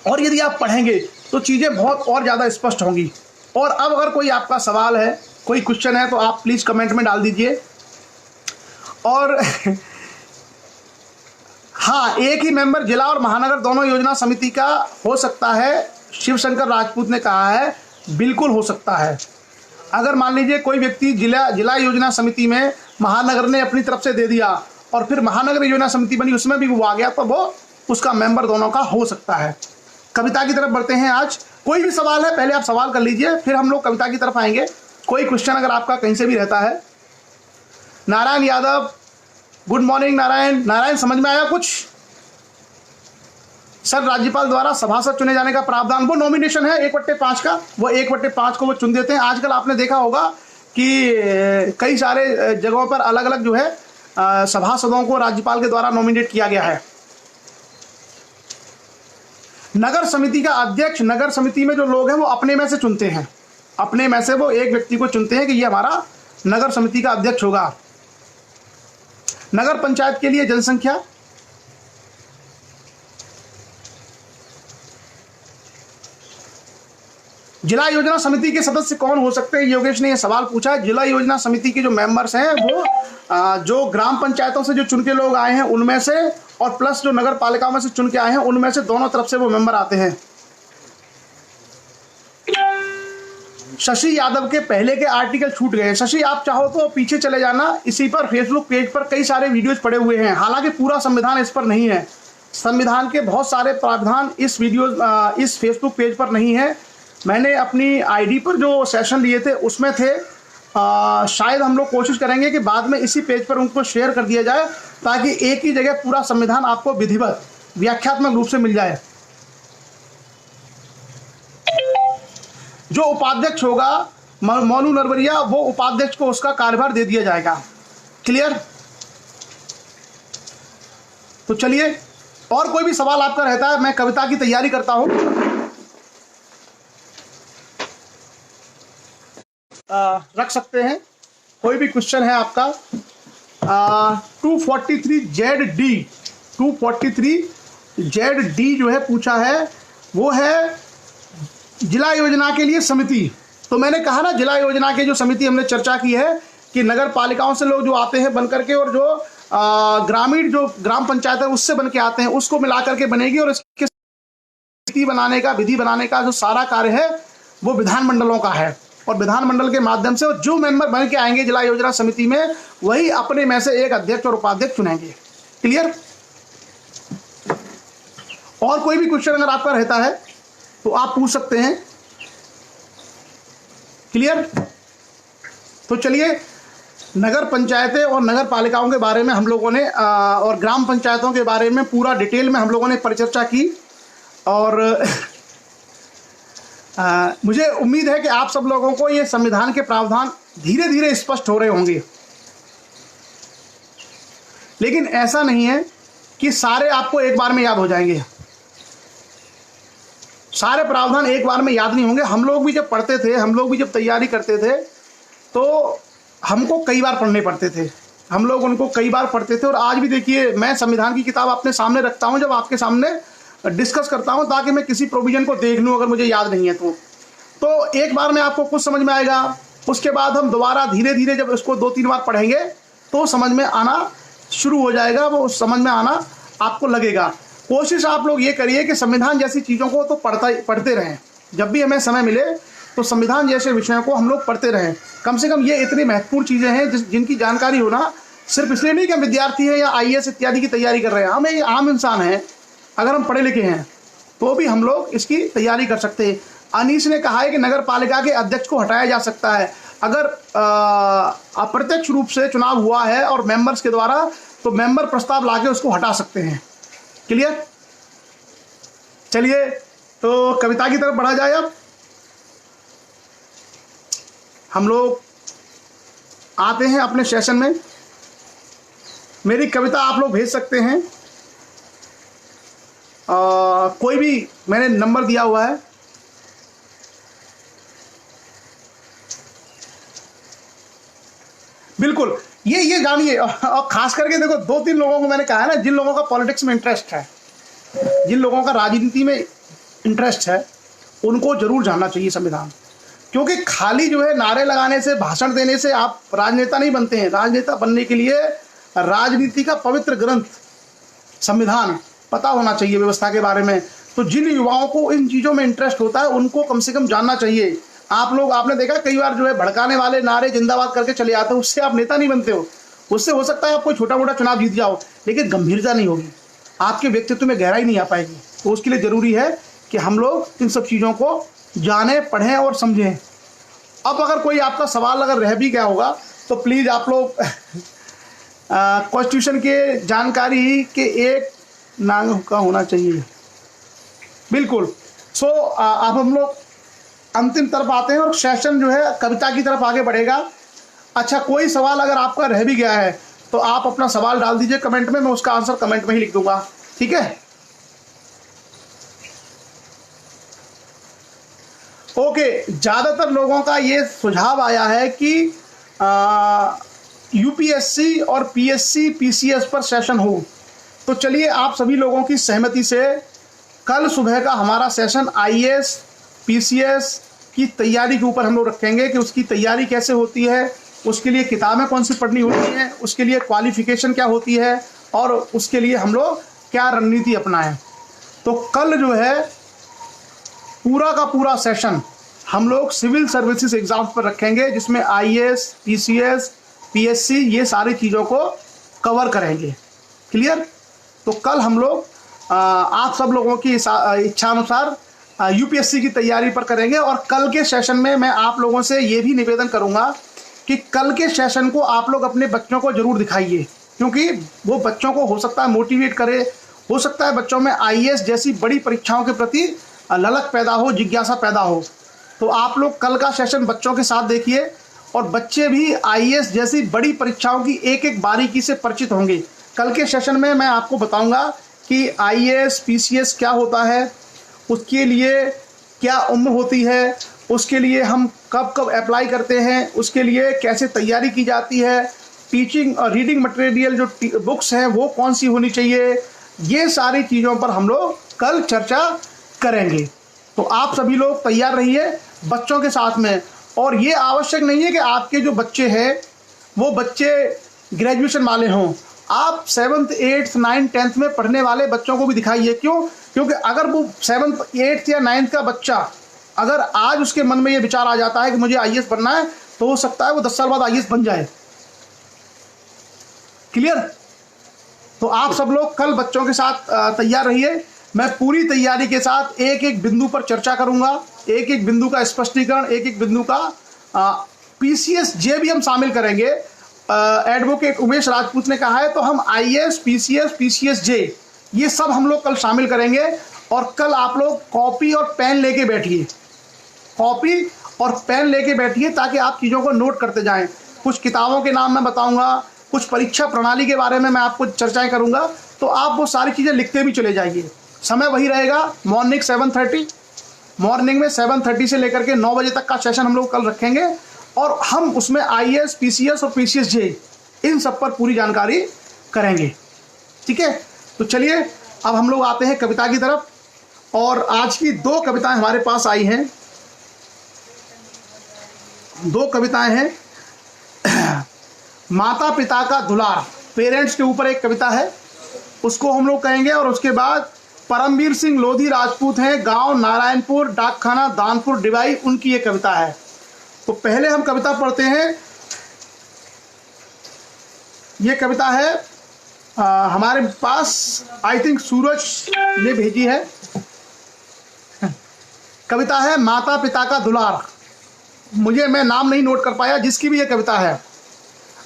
A: और यदि आप पढ़ेंगे तो चीज़ें बहुत और ज़्यादा स्पष्ट होंगी। और अब अगर कोई आपका सवाल है, कोई क्वेश्चन है, तो आप प्लीज़ कमेंट में डाल दीजिए। और हाँ, एक ही मेंबर जिला और महानगर दोनों योजना समिति का हो सकता है, शिवशंकर राजपूत ने कहा है। बिल्कुल हो सकता है। अगर मान लीजिए कोई व्यक्ति जिला योजना समिति में महानगर ने अपनी तरफ से दे दिया और फिर महानगर योजना समिति बनी, उसमें भी वो आ गया, तो वो उसका मेंबर दोनों का हो सकता है। कविता की तरफ बढ़ते हैं। आज कोई भी सवाल है, पहले आप सवाल कर लीजिए, फिर हम लोग कविता की तरफ आएंगे। कोई क्वेश्चन अगर आपका कहीं से भी रहता है। Narayan Yadav, good morning Narayan. नारायण, समझ में आया कुछ? सर, राज्यपाल द्वारा सभासद चुने जाने का प्रावधान, वो नॉमिनेशन है 1/5 का, वो 1/5 को वो चुन देते हैं। आजकल आपने देखा होगा कि कई सारे जगहों पर अलग अलग जो है सभासदों को राज्यपाल के द्वारा नॉमिनेट किया गया है। नगर समिति का अध्यक्ष, नगर समिति में जो लोग हैं वो अपने में से चुनते हैं, अपने में से वो एक व्यक्ति को चुनते हैं कि ये हमारा नगर समिति का अध्यक्ष होगा। नगर पंचायत के लिए जनसंख्या, जिला योजना समिति के सदस्य कौन हो सकते हैं, योगेश ने यह सवाल पूछा है। जिला योजना समिति के जो मेंबर्स हैं वो जो ग्राम पंचायतों से जो चुन के लोग आए हैं उनमें से, और प्लस जो नगर पालिकाओं में से चुन के आए हैं उनमें से, दोनों तरफ से वो मेंबर आते हैं। शशि यादव के पहले के आर्टिकल छूट गए। शशि, आप चाहो तो पीछे चले जाना, इसी पर फेसबुक पेज पर कई सारे वीडियोज पड़े हुए हैं। हालांकि पूरा संविधान इस पर नहीं है, संविधान के बहुत सारे प्रावधान इस फेसबुक पेज पर नहीं है। मैंने अपनी आईडी पर जो सेशन लिए थे उसमें थे। शायद हम लोग कोशिश करेंगे कि बाद में इसी पेज पर उनको शेयर कर दिया जाए, ताकि एक ही जगह पूरा संविधान आपको विधिवत व्याख्यात्मक रूप से मिल जाए। जो उपाध्यक्ष होगा मोनू नरवरिया, वो उपाध्यक्ष को उसका कार्यभार दे दिया जाएगा। क्लियर? तो चलिए, और कोई भी सवाल आपका रहता है, मैं कविता की तैयारी करता हूं। रख सकते हैं, कोई भी क्वेश्चन है आपका। 243 ZD जो है पूछा है, वो है जिला योजना के लिए समिति। तो मैंने कहा ना, जिला योजना के जो समिति हमने चर्चा की है कि नगर पालिकाओं से लोग जो आते हैं बन करके, और जो ग्रामीण जो ग्राम पंचायत है उससे बन के आते हैं, उसको मिला करके बनेगी। और इसके समिति बनाने का, विधि बनाने का जो सारा कार्य है वो विधानमंडलों का है, और विधानमंडल के माध्यम से जो मेंबर बन के आएंगे जिला योजना समिति में, वही अपने में से एक अध्यक्ष और उपाध्यक्ष चुनेंगे। क्लियर? और कोई भी क्वेश्चन अगर आपका रहता है तो आप पूछ सकते हैं। क्लियर? तो चलिए, नगर पंचायतें और नगर पालिकाओं के बारे में हम लोगों ने और ग्राम पंचायतों के बारे में पूरा डिटेल में हम लोगों ने परिचर्चा की। और मुझे उम्मीद है कि आप सब लोगों को ये संविधान के प्रावधान धीरे धीरे स्पष्ट हो रहे होंगे। लेकिन ऐसा नहीं है कि सारे आपको एक बार में याद हो जाएंगे, सारे प्रावधान एक बार में याद नहीं होंगे। हम लोग भी जब पढ़ते थे, हम लोग भी जब तैयारी करते थे, तो हमको कई बार पढ़ने पड़ते थे, हम लोग उनको कई बार पढ़ते थे। और आज भी देखिए, मैं संविधान की किताब अपने सामने रखता हूं, जब आपके सामने डिस्कस करता हूं, ताकि मैं किसी प्रोविजन को देख लूं अगर मुझे याद नहीं है तो एक बार में आपको कुछ समझ में आएगा। उसके बाद हम दोबारा धीरे धीरे जब इसको 2-3 बार पढ़ेंगे तो समझ में आना शुरू हो जाएगा, वो समझ में आना आपको लगेगा। कोशिश आप लोग ये करिए कि संविधान जैसी चीज़ों को तो पढ़ते रहें। जब भी हमें समय मिले तो संविधान जैसे विषयों को हम लोग पढ़ते रहें। कम से कम ये इतनी महत्वपूर्ण चीज़ें हैं जिनकी जानकारी होना सिर्फ इसलिए नहीं कि हम विद्यार्थी हैं या IAS इत्यादि की तैयारी कर रहे हैं, हम एक आम इंसान हैं। अगर हम पढ़े लिखे हैं तो भी हम लोग इसकी तैयारी कर सकते हैं। अनीस ने कहा है कि नगर पालिका के अध्यक्ष को हटाया जा सकता है अगर अप्रत्यक्ष रूप से चुनाव हुआ है और मेंबर्स के द्वारा, तो मेंबर प्रस्ताव लाके उसको हटा सकते हैं। क्लियर? चलिए तो कविता की तरफ बढ़ा जाए। अब हम लोग आते हैं अपने सेशन में। मेरी कविता आप लोग भेज सकते हैं, कोई भी, मैंने नंबर दिया हुआ है। बिल्कुल, ये जानिए। और खास करके देखो, 2-3 लोगों को मैंने कहा है ना, जिन लोगों का पॉलिटिक्स में इंटरेस्ट है, जिन लोगों का राजनीति में इंटरेस्ट है, उनको जरूर जानना चाहिए संविधान। क्योंकि खाली जो है नारे लगाने से, भाषण देने से आप राजनेता नहीं बनते हैं। राजनेता बनने के लिए राजनीति का पवित्र ग्रंथ संविधान पता होना चाहिए, व्यवस्था के बारे में। तो जिन युवाओं को इन चीज़ों में इंटरेस्ट होता है उनको कम से कम जानना चाहिए। आप लोग, आपने देखा कई बार जो है भड़काने वाले नारे जिंदाबाद करके चले आते हो, उससे आप नेता नहीं बनते हो। उससे हो सकता है आप कोई छोटा मोटा चुनाव जीत जाओ, लेकिन गंभीरता नहीं होगी, आपके व्यक्तित्व में गहराई नहीं आ पाएगी। तो उसके लिए ज़रूरी है कि हम लोग इन सब चीज़ों को जानें, पढ़ें और समझें। अब अगर कोई आपका सवाल अगर रह भी गया होगा तो प्लीज़ आप लोग कॉन्स्टिट्यूशन के जानकारी के एक नांग का होना चाहिए। बिल्कुल। सो अब हम लोग अंतिम तरफ आते हैं और सेशन जो है कविता की तरफ आगे बढ़ेगा। अच्छा, कोई सवाल अगर आपका रह भी गया है तो आप अपना सवाल डाल दीजिए कमेंट में, मैं उसका आंसर कमेंट में ही लिख दूंगा। ठीक है? ओके, ज़्यादातर लोगों का ये सुझाव आया है कि UPSC और PSC PCS पर सेशन हो। तो चलिए, आप सभी लोगों की सहमति से कल सुबह का हमारा सेशन IAS PCS की तैयारी के ऊपर हम लोग रखेंगे कि उसकी तैयारी कैसे होती है, उसके लिए किताबें कौन सी पढ़नी होती हैं, उसके लिए क्वालिफिकेशन क्या होती है और उसके लिए हम लोग क्या रणनीति अपनाएं। तो कल जो है पूरा का पूरा सेशन हम लोग सिविल सर्विसेज एग्जाम्स पर रखेंगे, जिसमें IAS PCS PSC ये सारी चीज़ों को कवर करेंगे। क्लियर? तो कल हम लोग आप सब लोगों की इच्छा अनुसार UPSC की तैयारी पर करेंगे। और कल के सेशन में मैं आप लोगों से ये भी निवेदन करूंगा कि कल के सेशन को आप लोग अपने बच्चों को ज़रूर दिखाइए, क्योंकि वो बच्चों को हो सकता है मोटिवेट करे, हो सकता है बच्चों में IAS जैसी बड़ी परीक्षाओं के प्रति ललक पैदा हो, जिज्ञासा पैदा हो। तो आप लोग कल का सेशन बच्चों के साथ देखिए और बच्चे भी IAS जैसी बड़ी परीक्षाओं की एक एक बारीकी से परिचित होंगे। कल के सेशन में मैं आपको बताऊंगा कि IAS PCS क्या होता है, उसके लिए क्या उम्र होती है, उसके लिए हम कब कब अप्लाई करते हैं, उसके लिए कैसे तैयारी की जाती है, टीचिंग और रीडिंग मटेरियल जो बुक्स हैं वो कौन सी होनी चाहिए, ये सारी चीज़ों पर हम लोग कल चर्चा करेंगे। तो आप सभी लोग तैयार रहिए बच्चों के साथ में। और ये आवश्यक नहीं है कि आपके जो बच्चे हैं वो बच्चे ग्रेजुएशन वाले हों, आप 7th 8th 9th 10th में पढ़ने वाले बच्चों को भी दिखाइए। क्यों? क्योंकि अगर वो 7th 8th या 9th का बच्चा अगर आज उसके मन में ये विचार आ जाता है कि मुझे IAS बनना है, तो हो सकता है वो 10 साल बाद IAS बन जाए। क्लियर? तो आप सब लोग कल बच्चों के साथ तैयार रहिए। मैं पूरी तैयारी के साथ एक एक बिंदु पर चर्चा करूंगा, एक एक बिंदु का स्पष्टीकरण, एक एक बिंदु का PCS जे भी हम शामिल करेंगे। एडवोकेट उमेश राजपूत ने कहा है, तो हम IAS PCS PCS जे ये सब हम लोग कल शामिल करेंगे। और कल आप लोग कॉपी और पेन लेके बैठिए, कॉपी और पेन लेके बैठिए ताकि आप चीज़ों को नोट करते जाएं। कुछ किताबों के नाम मैं बताऊंगा, कुछ परीक्षा प्रणाली के बारे में मैं आपको चर्चाएं करूंगा, तो आप वो सारी चीज़ें लिखते भी चले जाइए। समय वही रहेगा, मॉर्निंग 7:30, मॉर्निंग में 7:30 से लेकर के 9 बजे तक का सेशन हम लोग कल रखेंगे। और हम उसमें IAS PCS और PCS जे इन सब पर पूरी जानकारी करेंगे। ठीक है? तो चलिए अब हम लोग आते हैं कविता की तरफ। और आज की 2 कविताएं हमारे पास आई हैं, 2 कविताएं हैं। माता पिता का दुलार, पेरेंट्स के ऊपर एक कविता है, उसको हम लोग कहेंगे। और उसके बाद परमवीर सिंह लोधी राजपूत हैं, गांव नारायणपुर, डाकखाना दानपुर डिवाई, उनकी ये कविता है। तो पहले हम कविता पढ़ते हैं। ये कविता है हमारे पास, आई थिंक सूरज ने भेजी है। कविता है माता पिता का दुलार। मैं नाम नहीं नोट कर पाया जिसकी भी ये कविता है।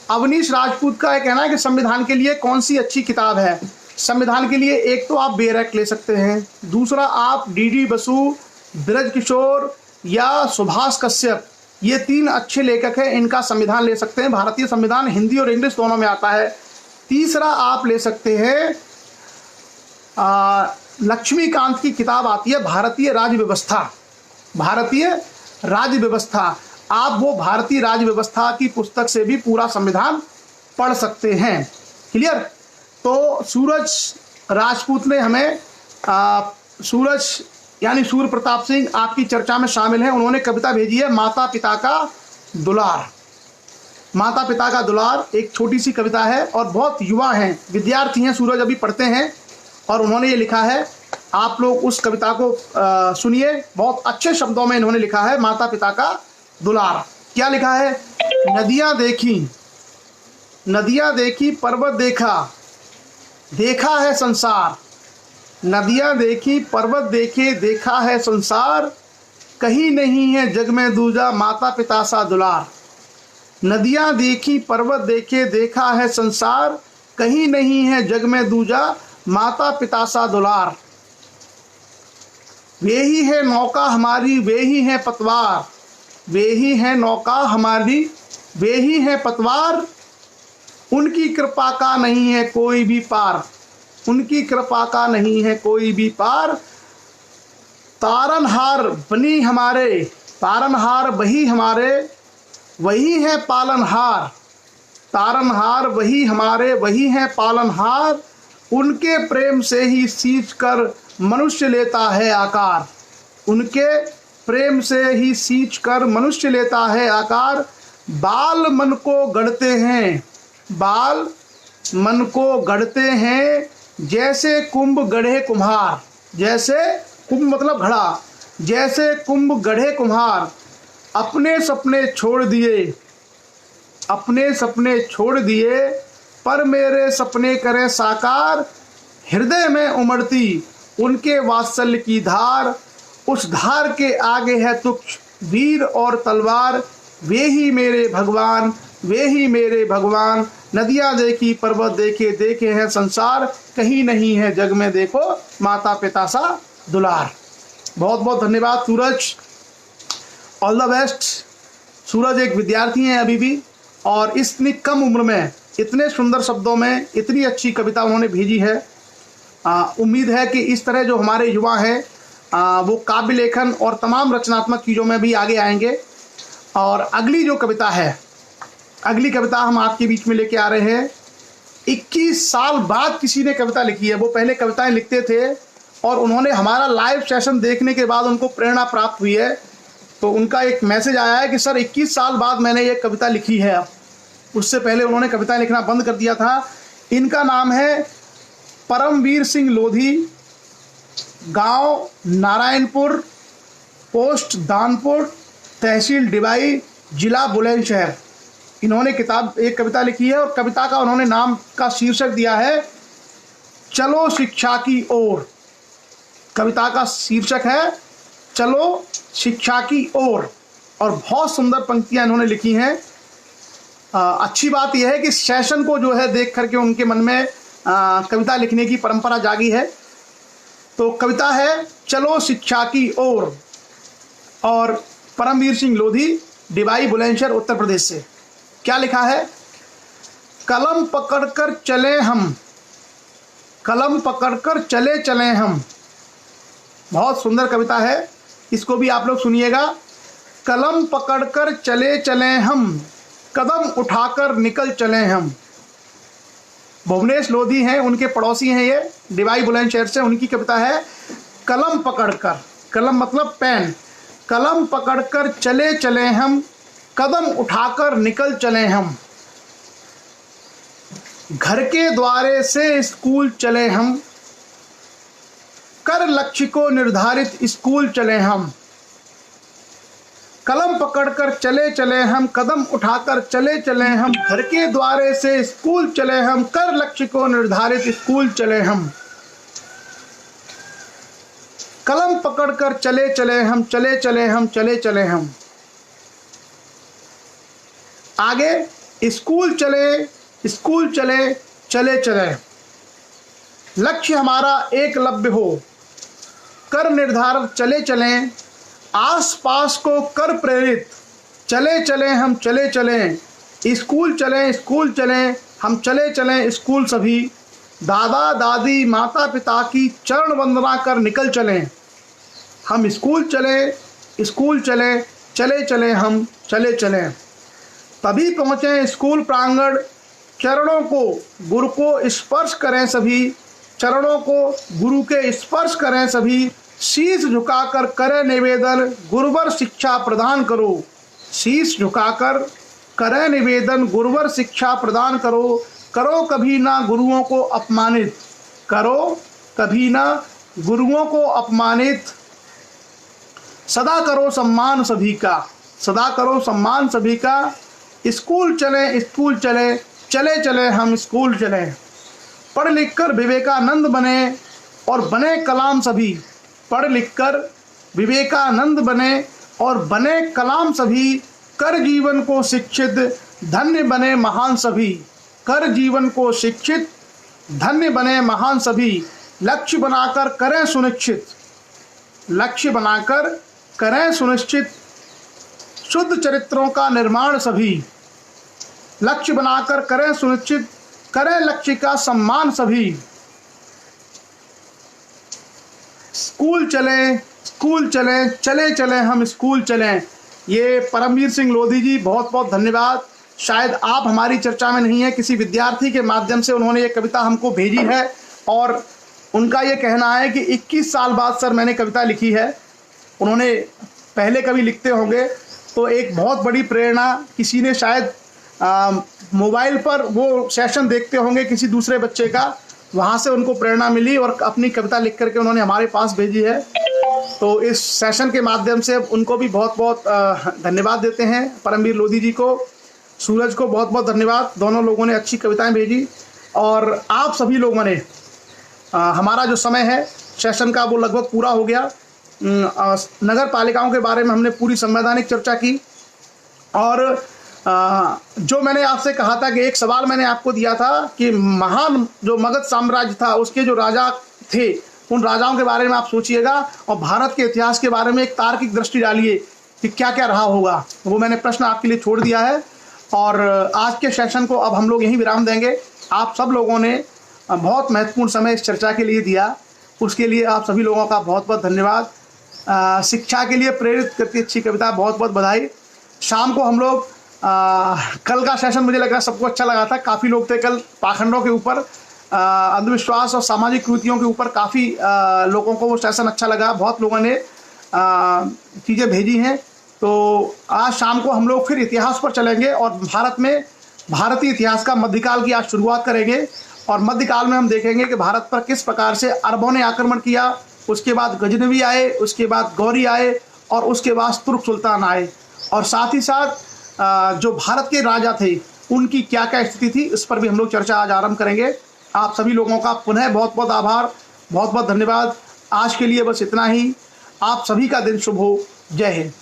A: अवनीश राजपूत का यह कहना है कि संविधान के लिए कौन सी अच्छी किताब है। संविधान के लिए एक तो आप बेरक ले सकते हैं, दूसरा आप डी बसु, ब्रज किशोर या सुभाष कश्यप, ये 3 अच्छे लेखक हैं, इनका संविधान ले सकते हैं। भारतीय संविधान हिंदी और इंग्लिश दोनों में आता है। तीसरा आप ले सकते हैं लक्ष्मीकांत की किताब आती है भारतीय राज्य व्यवस्था। भारतीय राज्य व्यवस्था, आप वो भारतीय राज्य व्यवस्था की पुस्तक से भी पूरा संविधान पढ़ सकते हैं। क्लियर। तो सूरज राजपूत ने हमें सूरज यानी सूर्य प्रताप सिंह आपकी चर्चा में शामिल हैं। उन्होंने कविता भेजी है माता पिता का दुलार। माता पिता का दुलार एक छोटी सी कविता है और बहुत युवा हैं, विद्यार्थी हैं, सूरज अभी पढ़ते हैं, और उन्होंने ये लिखा है। आप लोग उस कविता को सुनिए। बहुत अच्छे शब्दों में इन्होंने लिखा है माता पिता का दुलार। क्या लिखा है? नदियाँ देखी पर्वत देखा, देखा है संसार। नदियाँ देखी पर्वत देखे, देखा है संसार। कहीं नहीं है जग में दूजा माता पिता सा दुलार। नदियाँ देखी पर्वत देखे, देखा है संसार। कहीं नहीं है जग में दूजा माता पिता सा दुलार। वे ही है नौका हमारी, वे ही है पतवार। वे ही है नौका हमारी, वे ही है पतवार। उनकी कृपा का नहीं है कोई भी पार। उनकी कृपा का नहीं है कोई भी पार। तारनहार बनी हमारे, तारनहार वही हमारे, वही है पालनहार। तारनहार वही हमारे, वही है पालनहार। उनके प्रेम से ही सींच कर मनुष्य लेता है आकार। उनके प्रेम से ही सींच कर मनुष्य लेता है आकार। बाल मन को गढ़ते हैं, बाल मन को गढ़ते हैं, जैसे कुंभ गढ़े कुम्हार। जैसे कुंभ मतलब घड़ा, जैसे कुंभ गढ़े कुम्हार। अपने सपने छोड़ दिए, अपने सपने छोड़ दिए, पर मेरे सपने करे साकार। हृदय में उमड़ती उनके वात्सल्य की धार। उस धार के आगे है तुच्छ वीर और तलवार। वे ही मेरे भगवान, वे ही मेरे भगवान। नदियाँ देखी पर्वत देखे, देखे हैं संसार। कहीं नहीं है जग में देखो माता पिता सा दुलार। बहुत बहुत धन्यवाद सूरज, ऑल द बेस्ट। सूरज एक विद्यार्थी हैं अभी भी, और इतनी कम उम्र में इतने सुंदर शब्दों में इतनी अच्छी कविता उन्होंने भेजी है। उम्मीद है कि इस तरह जो हमारे युवा हैं वो काव्य लेखन और तमाम रचनात्मक चीज़ों में भी आगे आएंगे। और अगली जो कविता है, अगली कविता हम आपके बीच में लेके आ रहे हैं। 21 साल बाद किसी ने कविता लिखी है। वो पहले कविताएं लिखते थे और उन्होंने हमारा लाइव सेशन देखने के बाद उनको प्रेरणा प्राप्त हुई है। तो उनका एक मैसेज आया है कि सर 21 साल बाद मैंने ये कविता लिखी है। उससे पहले उन्होंने कविताएं लिखना बंद कर दिया था। इनका नाम है परमवीर सिंह लोधी, गांव नारायणपुर, पोस्ट दानपुर, तहसील डिवाई, जिला बुलंदशहर। इन्होंने एक कविता लिखी है और कविता का उन्होंने नाम का शीर्षक दिया है चलो शिक्षा की ओर। कविता का शीर्षक है चलो शिक्षा की ओर, और बहुत सुंदर पंक्तियां इन्होंने लिखी हैं। अच्छी बात यह है कि सेशन को जो है देख करके उनके मन में कविता लिखने की परंपरा जागी है। तो कविता है चलो शिक्षा की ओर, और परमवीर सिंह लोधी, डिवाई बुलंदशहर, उत्तर प्रदेश से। क्या लिखा है? कलम पकड़कर चले हम, कलम पकड़कर चले चले हम। बहुत सुंदर कविता है, इसको भी आप लोग सुनिएगा। कलम पकड़कर चले चले हम, कदम उठाकर निकल चले हम। भुवनेश लोधी हैं, उनके पड़ोसी हैं ये, डिवाई बुलंदशहर से। उनकी कविता है कलम पकड़कर, कलम मतलब पेन। कलम पकड़कर चले चले हम, कदम उठाकर निकल चले हम। घर के द्वारे से स्कूल चले हम, कर लक्ष्य को निर्धारित स्कूल चले हम। कलम पकड़कर चले चले हम, कदम उठाकर चले चले हम। घर के द्वारे से स्कूल चले हम, कर लक्ष्य को निर्धारित स्कूल चले हम। कलम पकड़कर चले चले हम, चले चले हम, चले चले हम। आगे स्कूल चले, स्कूल चले, चले चले। लक्ष्य हमारा एकलव्य हो, कर निर्धारित चले चलें। आस पास को कर प्रेरित, चले चले हम, चले चलें। स्कूल चलें, स्कूल चलें, हम चले चलें स्कूल सभी। दादा दादी माता पिता की चरण वंदना कर निकल चलें। हम स्कूल चलें, स्कूल चलें, चले चलें हम, चले चलें। तभी पहुँचें स्कूल प्रांगण, चरणों को गुरु को स्पर्श करें सभी। चरणों को गुरु के स्पर्श करें सभी। शीश झुकाकर करें निवेदन, गुरुवर शिक्षा प्रदान करो। शीश झुकाकर करें निवेदन, गुरुवर शिक्षा प्रदान करो। करो कभी ना गुरुओं को अपमानित, करो कभी ना गुरुओं को अपमानित। सदा करो सम्मान सभी का, सदा करो सम्मान सभी का। स्कूल चलें, स्कूल चले, चले चले हम स्कूल चलें। पढ़ लिख कर विवेकानंद बने और बने कलाम सभी। पढ़ लिख कर विवेकानंद बने और बने कलाम सभी। कर जीवन को शिक्षित, धन्य बने महान सभी। कर जीवन को शिक्षित, धन्य बने महान सभी। लक्ष्य बनाकर करें सुनिश्चित, लक्ष्य बनाकर करें सुनिश्चित। शुद्ध चरित्रों का निर्माण सभी। लक्ष्य बनाकर करें सुनिश्चित, करें लक्ष्य का सम्मान सभी। स्कूल चलें, स्कूल चलें, चले चलें हम स्कूल चलें। ये परमवीर सिंह लोधी जी, बहुत बहुत धन्यवाद। शायद आप हमारी चर्चा में नहीं है, किसी विद्यार्थी के माध्यम से उन्होंने ये कविता हमको भेजी है और उनका ये कहना है कि 21 साल बाद सर मैंने कविता लिखी है। उन्होंने पहले कभी लिखते होंगे तो एक बहुत बड़ी प्रेरणा, किसी ने शायद मोबाइल पर वो सेशन देखते होंगे किसी दूसरे बच्चे का, वहाँ से उनको प्रेरणा मिली और अपनी कविता लिख करके उन्होंने हमारे पास भेजी है। तो इस सेशन के माध्यम से उनको भी बहुत बहुत धन्यवाद देते हैं। परमवीर लोधी जी को, सूरज को बहुत बहुत धन्यवाद। दोनों लोगों ने अच्छी कविताएं भेजी और आप सभी लोगों ने हमारा जो समय है सेशन का वो लगभग पूरा हो गया। नगर पालिकाओं के बारे में हमने पूरी संवैधानिक चर्चा की और जो मैंने आपसे कहा था कि एक सवाल मैंने आपको दिया था कि महान जो मगध साम्राज्य था उसके जो राजा थे उन राजाओं के बारे में आप सोचिएगा और भारत के इतिहास के बारे में एक तार्किक दृष्टि डालिए कि क्या क्या रहा होगा। वो मैंने प्रश्न आपके लिए छोड़ दिया है और आज के सेशन को अब हम लोग यहीं विराम देंगे। आप सब लोगों ने बहुत महत्वपूर्ण समय इस चर्चा के लिए दिया, उसके लिए आप सभी लोगों का बहुत बहुत धन्यवाद। शिक्षा के लिए प्रेरित करती अच्छी कविता, बहुत बहुत बधाई। शाम को हम लोग कल का सेशन मुझे लगा सबको अच्छा लगा था। काफ़ी लोग थे कल पाखंडों के ऊपर, अंधविश्वास और सामाजिक कृतियों के ऊपर काफ़ी लोगों को वो सेशन अच्छा लगा। बहुत लोगों ने चीज़ें भेजी हैं। तो आज शाम को हम लोग फिर इतिहास पर चलेंगे और भारत में भारतीय इतिहास का मध्यकाल की आज शुरुआत करेंगे और मध्यकाल में हम देखेंगे कि भारत पर किस प्रकार से अरबों ने आक्रमण किया, उसके बाद गजनवी आए, उसके बाद गौरी आए और उसके बाद तुर्क सुल्तान आए और साथ ही साथ जो भारत के राजा थे उनकी क्या क्या स्थिति थी, इस पर भी हम लोग चर्चा आज आरंभ करेंगे। आप सभी लोगों का पुनः बहुत बहुत आभार, बहुत बहुत धन्यवाद। आज के लिए बस इतना ही। आप सभी का दिन शुभ हो। जय हिंद।